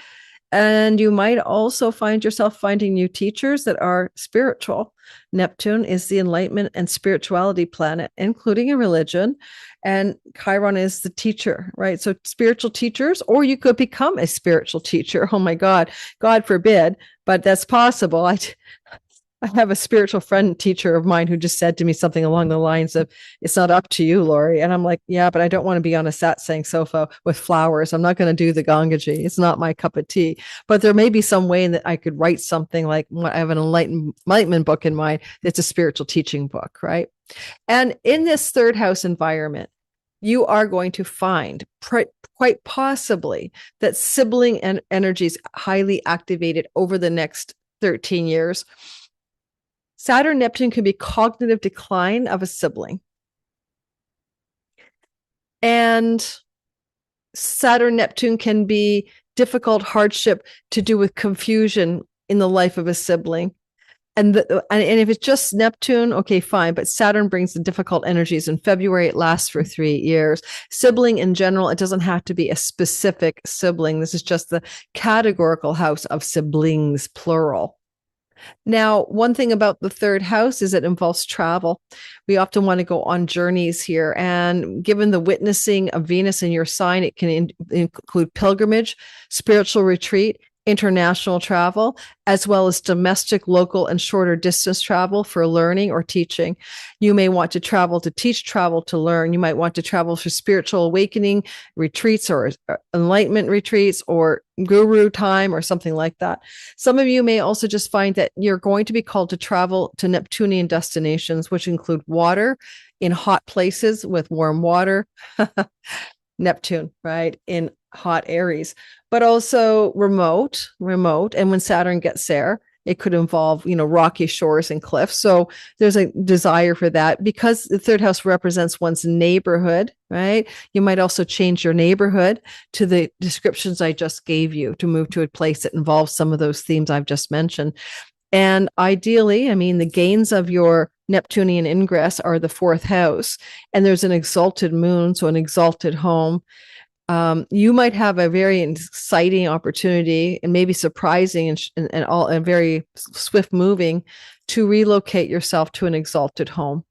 And you might also find yourself finding new teachers that are spiritual. Neptune is the enlightenment and spirituality planet, including a religion. And Chiron is the teacher, right? So spiritual teachers, or you could become a spiritual teacher. Oh my God, God forbid, but that's possible. I have a spiritual friend teacher of mine who just said to me something along the lines of, "It's not up to you, Lori." And I'm like, yeah, but I don't want to be on a satsang sofa with flowers. I'm not going to do the Gangaji. It's not my cup of tea. But there may be some way that I could write something like, I have an enlightenment book in mind. It's a spiritual teaching book, right? And in this third house environment, you are going to find quite possibly that sibling energies highly activated over the next 13 years. Saturn, Neptune can be cognitive decline of a sibling. And Saturn, Neptune can be difficult hardship to do with confusion in the life of a sibling. And if it's just Neptune, okay, fine. But Saturn brings the difficult energies in February. It lasts for 3 years. Sibling in general, it doesn't have to be a specific sibling. This is just the categorical house of siblings, plural. Now, one thing about the third house is it involves travel. We often want to go on journeys here. And given the witnessing of Venus in your sign, it can include pilgrimage, spiritual retreat, international travel, as well as domestic, local, and shorter distance travel for learning or teaching. You may want to travel to teach, travel to learn. You might want to travel for spiritual awakening retreats or enlightenment retreats or guru time or something like that. Some of you may also just find that you're going to be called to travel to Neptunian destinations, which include water in hot places with warm water. Neptune, right? In hot Aries, but also remote. And when Saturn gets there, it could involve, rocky shores and cliffs. So there's a desire for that because the third house represents one's neighborhood, right? You might also change your neighborhood to the descriptions I just gave you to move to a place that involves some of those themes I've just mentioned. And ideally, the gains of your Neptunian ingress are the fourth house, and there's an exalted moon, so an exalted home. You might have a very exciting opportunity and maybe surprising and very swift moving to relocate yourself to an exalted home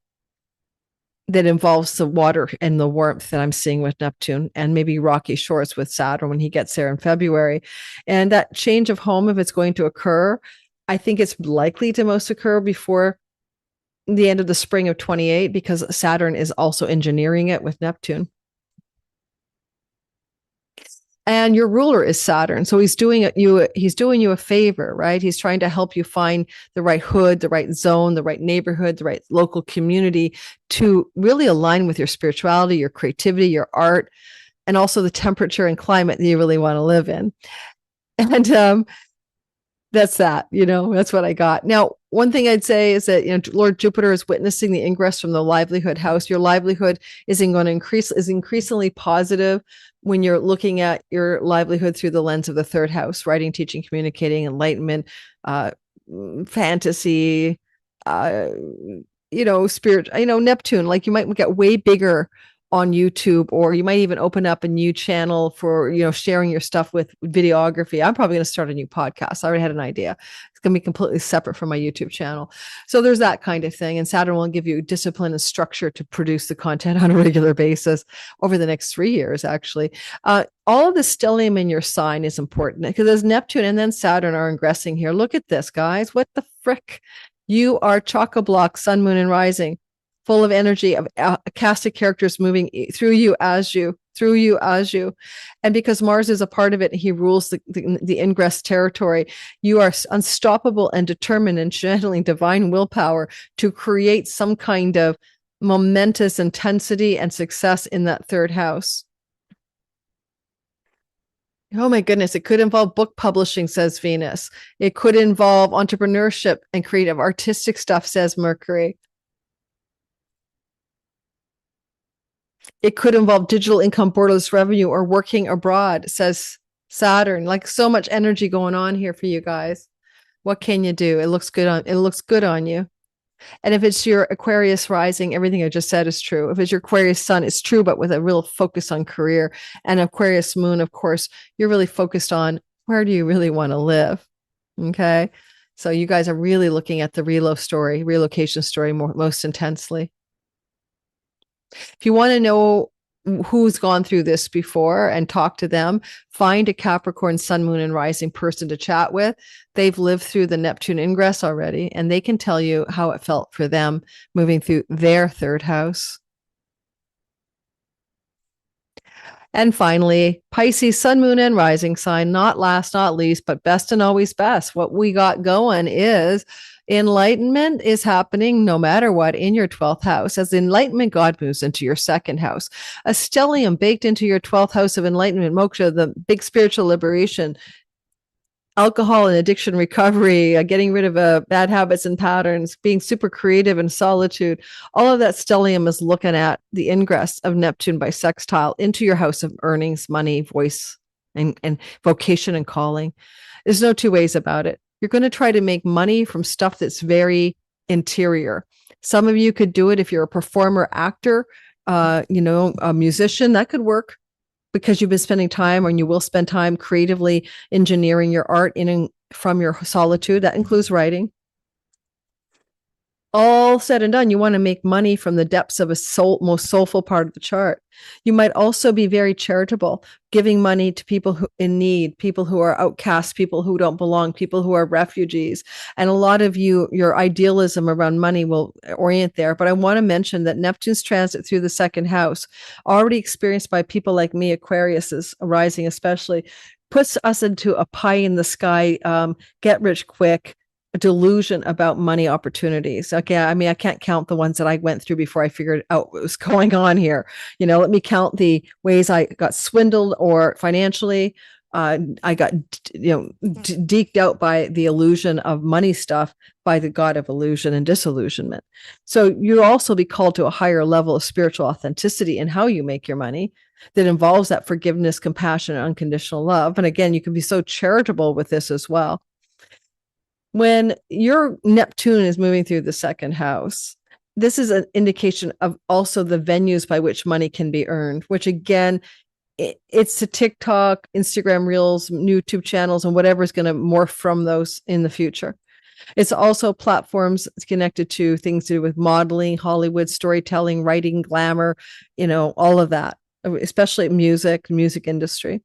that involves the water and the warmth that I'm seeing with Neptune, and maybe rocky shores with Saturn when he gets there in February. And that change of home, if it's going to occur, I think it's likely to most occur before the end of the spring of 28, because Saturn is also engineering it with Neptune. And your ruler is Saturn. So he's doing you a favor, right? He's trying to help you find the right hood, the right zone, the right neighborhood, the right local community to really align with your spirituality, your creativity, your art, and also the temperature and climate that you really want to live in. And That's that, that's what I got. Now, one thing I'd say is that, Lord Jupiter is witnessing the ingress from the livelihood house. Your livelihood is increasingly positive when you're looking at your livelihood through the lens of the third house: writing, teaching, communicating, enlightenment, fantasy, spirit, Neptune. Like, you might get way bigger on YouTube, or you might even open up a new channel for, sharing your stuff with videography. I'm probably going to start a new podcast. I already had an idea. It's going to be completely separate from my YouTube channel. So there's that kind of thing. And Saturn will give you discipline and structure to produce the content on a regular basis over the next 3 years, actually. All of the stellium in your sign is important, because as Neptune and then Saturn are ingressing here. Look at this, guys. What the frick? You are chock-a-block, sun, moon, and rising, full of energy, of a cast of characters moving through you, as you. And because Mars is a part of it, he rules the ingress territory. You are unstoppable and determined and channeling divine willpower to create some kind of momentous intensity and success in that third house. Oh my goodness, it could involve book publishing, says Venus. It could involve entrepreneurship and creative artistic stuff, says Mercury. It could involve digital income, borderless revenue, or working abroad, says Saturn. Like, so much energy going on here for you guys. What can you do? It looks good on you. And if it's your Aquarius rising, everything I just said is true. If it's your Aquarius sun, it's true, but with a real focus on career. And Aquarius moon, of course, you're really focused on, where do you really want to live? Okay. So you guys are really looking at the relocation story most intensely. If you want to know who's gone through this before and talk to them, find a Capricorn sun, moon, and rising person to chat with. They've lived through the Neptune ingress already, and they can tell you how it felt for them moving through their third house. And finally, Pisces, sun, moon, and rising sign, not last, not least, but best and always best. What we got going is enlightenment is happening no matter what in your 12th house. As enlightenment, God moves into your second house. A stellium baked into your 12th house of enlightenment, moksha, the big spiritual liberation, alcohol and addiction recovery, getting rid of bad habits and patterns, being super creative and solitude. All of that stellium is looking at the ingress of Neptune by sextile into your house of earnings, money, voice, and vocation and calling. There's no two ways about it. You're going to try to make money from stuff that's very interior. Some of you could do it if you're a performer, actor, a musician. That could work, because you've been spending time, or you will spend time creatively engineering your art from your solitude. That includes writing. All said and done, you want to make money from the depths of most soulful part of the chart. You might also be very charitable, giving money to people who in need, people who are outcasts, people who don't belong, people who are refugees. And a lot of your idealism around money will orient there. But I want to mention that Neptune's transit through the second house, already experienced by people like me, Aquarius rising especially, puts us into a pie in the sky, get rich quick, a delusion about money opportunities. Okay, I mean, I can't count the ones that I went through before I figured out what was going on here. Let me count the ways I got swindled or financially. I got, deked out by the illusion of money stuff by the god of illusion and disillusionment. So you'll also be called to a higher level of spiritual authenticity in how you make your money that involves that forgiveness, compassion, and unconditional love. And again, you can be so charitable with this as well. When your Neptune is moving through the second house, this is an indication of also the venues by which money can be earned, which again, it's the TikTok, Instagram Reels, YouTube channels, and whatever is going to morph from those in the future. It's also platforms connected to things to do with modeling, Hollywood, storytelling, writing, glamour, all of that, especially music industry.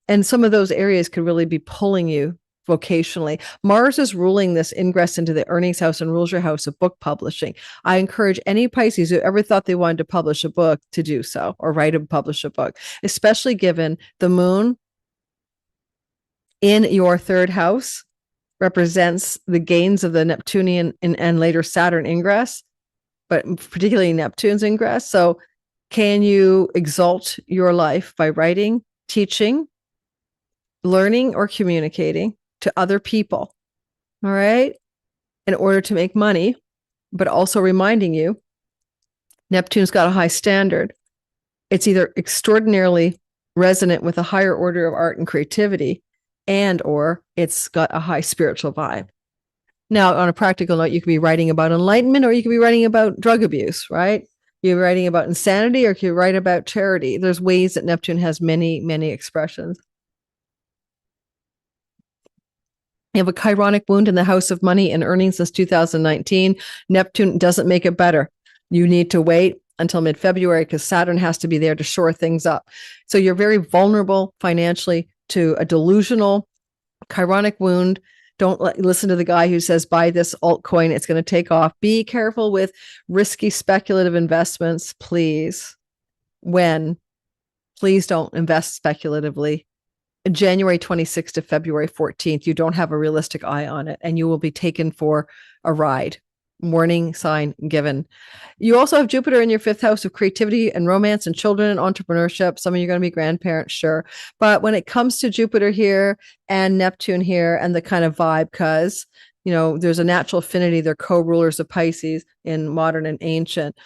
And some of those areas could really be pulling you vocationally. Mars is ruling this ingress into the earnings house and rules your house of book publishing. I encourage any Pisces who ever thought they wanted to publish a book to do so, or publish a book, especially given the moon in your third house represents the gains of the Neptunian and later Saturn ingress, but particularly Neptune's ingress. So can you exalt your life by writing, teaching, learning, or communicating? to other people, all right, in order to make money, but also reminding you Neptune's got a high standard. It's either extraordinarily resonant with a higher order of art and creativity, and or it's got a high spiritual vibe. Now, on a practical note, you could be writing about enlightenment, or you could be writing about drug abuse, right? You're writing about insanity, or you could write about charity. There's ways that Neptune has many, many expressions. You have a chironic wound in the house of money and earnings since 2019. Neptune doesn't make it better. You need to wait until mid-February because Saturn has to be there to shore things up. So you're very vulnerable financially to a delusional chironic wound. Don't listen to the guy who says, buy this altcoin, it's going to take off. Be careful with risky speculative investments, please. Please don't invest speculatively. January 26th to February 14th, you don't have a realistic eye on it, and you will be taken for a ride. Warning sign given. You also have Jupiter in your fifth house of creativity and romance and children and entrepreneurship. Some of you are going to be grandparents, sure. But when it comes to Jupiter here and Neptune here and the kind of vibe, because, you know, there's a natural affinity. They're co-rulers of Pisces in modern and ancient.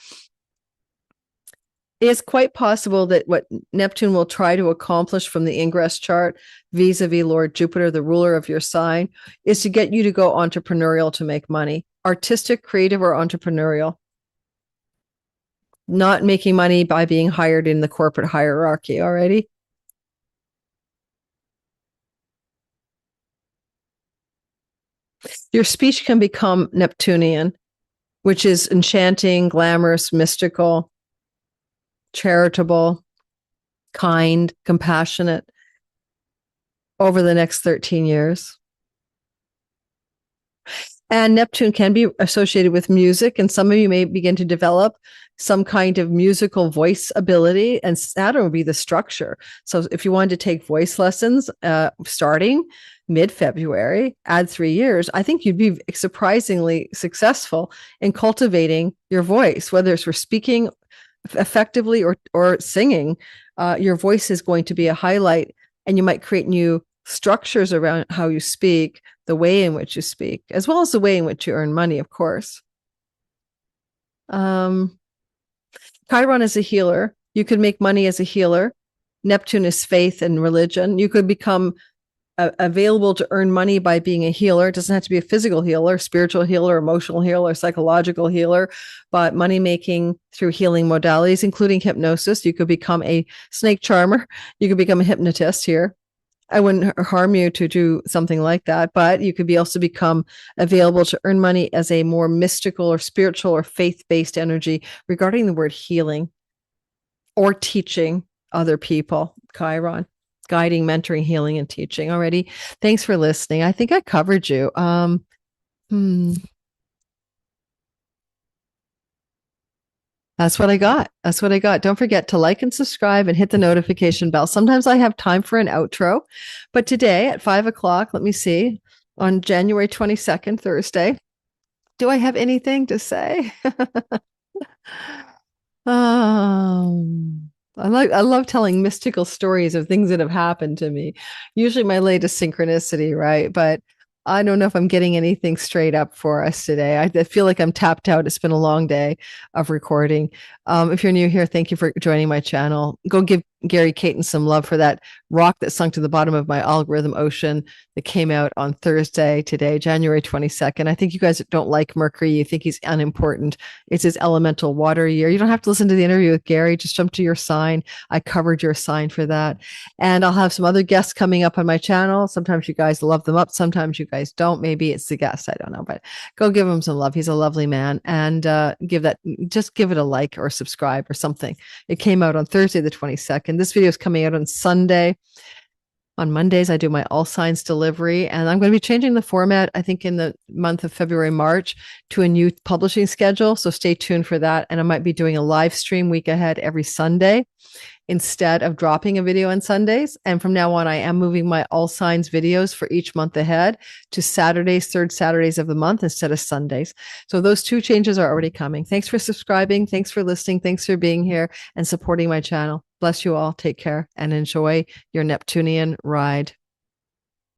It's quite possible that what Neptune will try to accomplish from the Ingress chart vis-a-vis Lord Jupiter, the ruler of your sign, is to get you to go entrepreneurial to make money. Artistic, creative, or entrepreneurial. Not making money by being hired in the corporate hierarchy, already. Your speech can become Neptunian, which is enchanting, glamorous, mystical, charitable, kind, compassionate over the next 13 years. And Neptune can be associated with music, and some of you may begin to develop some kind of musical voice ability, and Saturn will be the structure. So if you wanted to take voice lessons starting mid-February, add 3 years, I think you'd be surprisingly successful in cultivating your voice, whether it's for speaking effectively or singing. Your voice is going to be a highlight, and you might create new structures around how you speak, the way in which you speak, as well as the way in which you earn money, of course. Chiron is a healer. You could make money as a healer. Neptune is faith and religion. You could become available to earn money by being a healer. It doesn't have to be a physical healer, spiritual healer, emotional healer, psychological healer, but money making through healing modalities, including hypnosis. You could become a snake charmer. You could become a hypnotist here. I wouldn't harm you to do something like that, but you could also become available to earn money as a more mystical or spiritual or faith-based energy regarding the word healing or teaching other people. Chiron, guiding, mentoring, healing, and teaching. Already. Thanks for listening. I think I covered you. That's what I got. Don't forget to like and subscribe and hit the notification bell. Sometimes I have time for an outro, but today at 5:00, let me see, on January 22nd, Thursday, do I have anything to say? I love telling mystical stories of things that have happened to me. Usually my latest synchronicity, right? But I don't know if I'm getting anything straight up for us today. I feel like I'm tapped out. It's been a long day of recording. If you're new here, thank you for joining my channel. Go give Gary Caton some love for that rock that sunk to the bottom of my algorithm ocean that came out on Thursday today, January 22nd. I think you guys don't like Mercury. You think he's unimportant. It's his elemental water year. You don't have to listen to the interview with Gary. Just jump to your sign. I covered your sign for that. And I'll have some other guests coming up on my channel. Sometimes you guys love them up. Sometimes you guys don't. Maybe it's the guest. I don't know, but go give him some love. He's a lovely man. And just give it a like or subscribe or something. It came out on Thursday, the 22nd. This video is coming out on Sunday. On Mondays, I do my all signs delivery, and I'm going to be changing the format, I think, in the month of February, March, to a new publishing schedule. So stay tuned for that. And I might be doing a live stream week ahead every Sunday instead of dropping a video on Sundays. And from now on, I am moving my all signs videos for each month ahead to Saturdays, third Saturdays of the month instead of Sundays. So those two changes are already coming. Thanks for subscribing. Thanks for listening. Thanks for being here and supporting my channel. Bless you all. Take care and enjoy your Neptunian ride.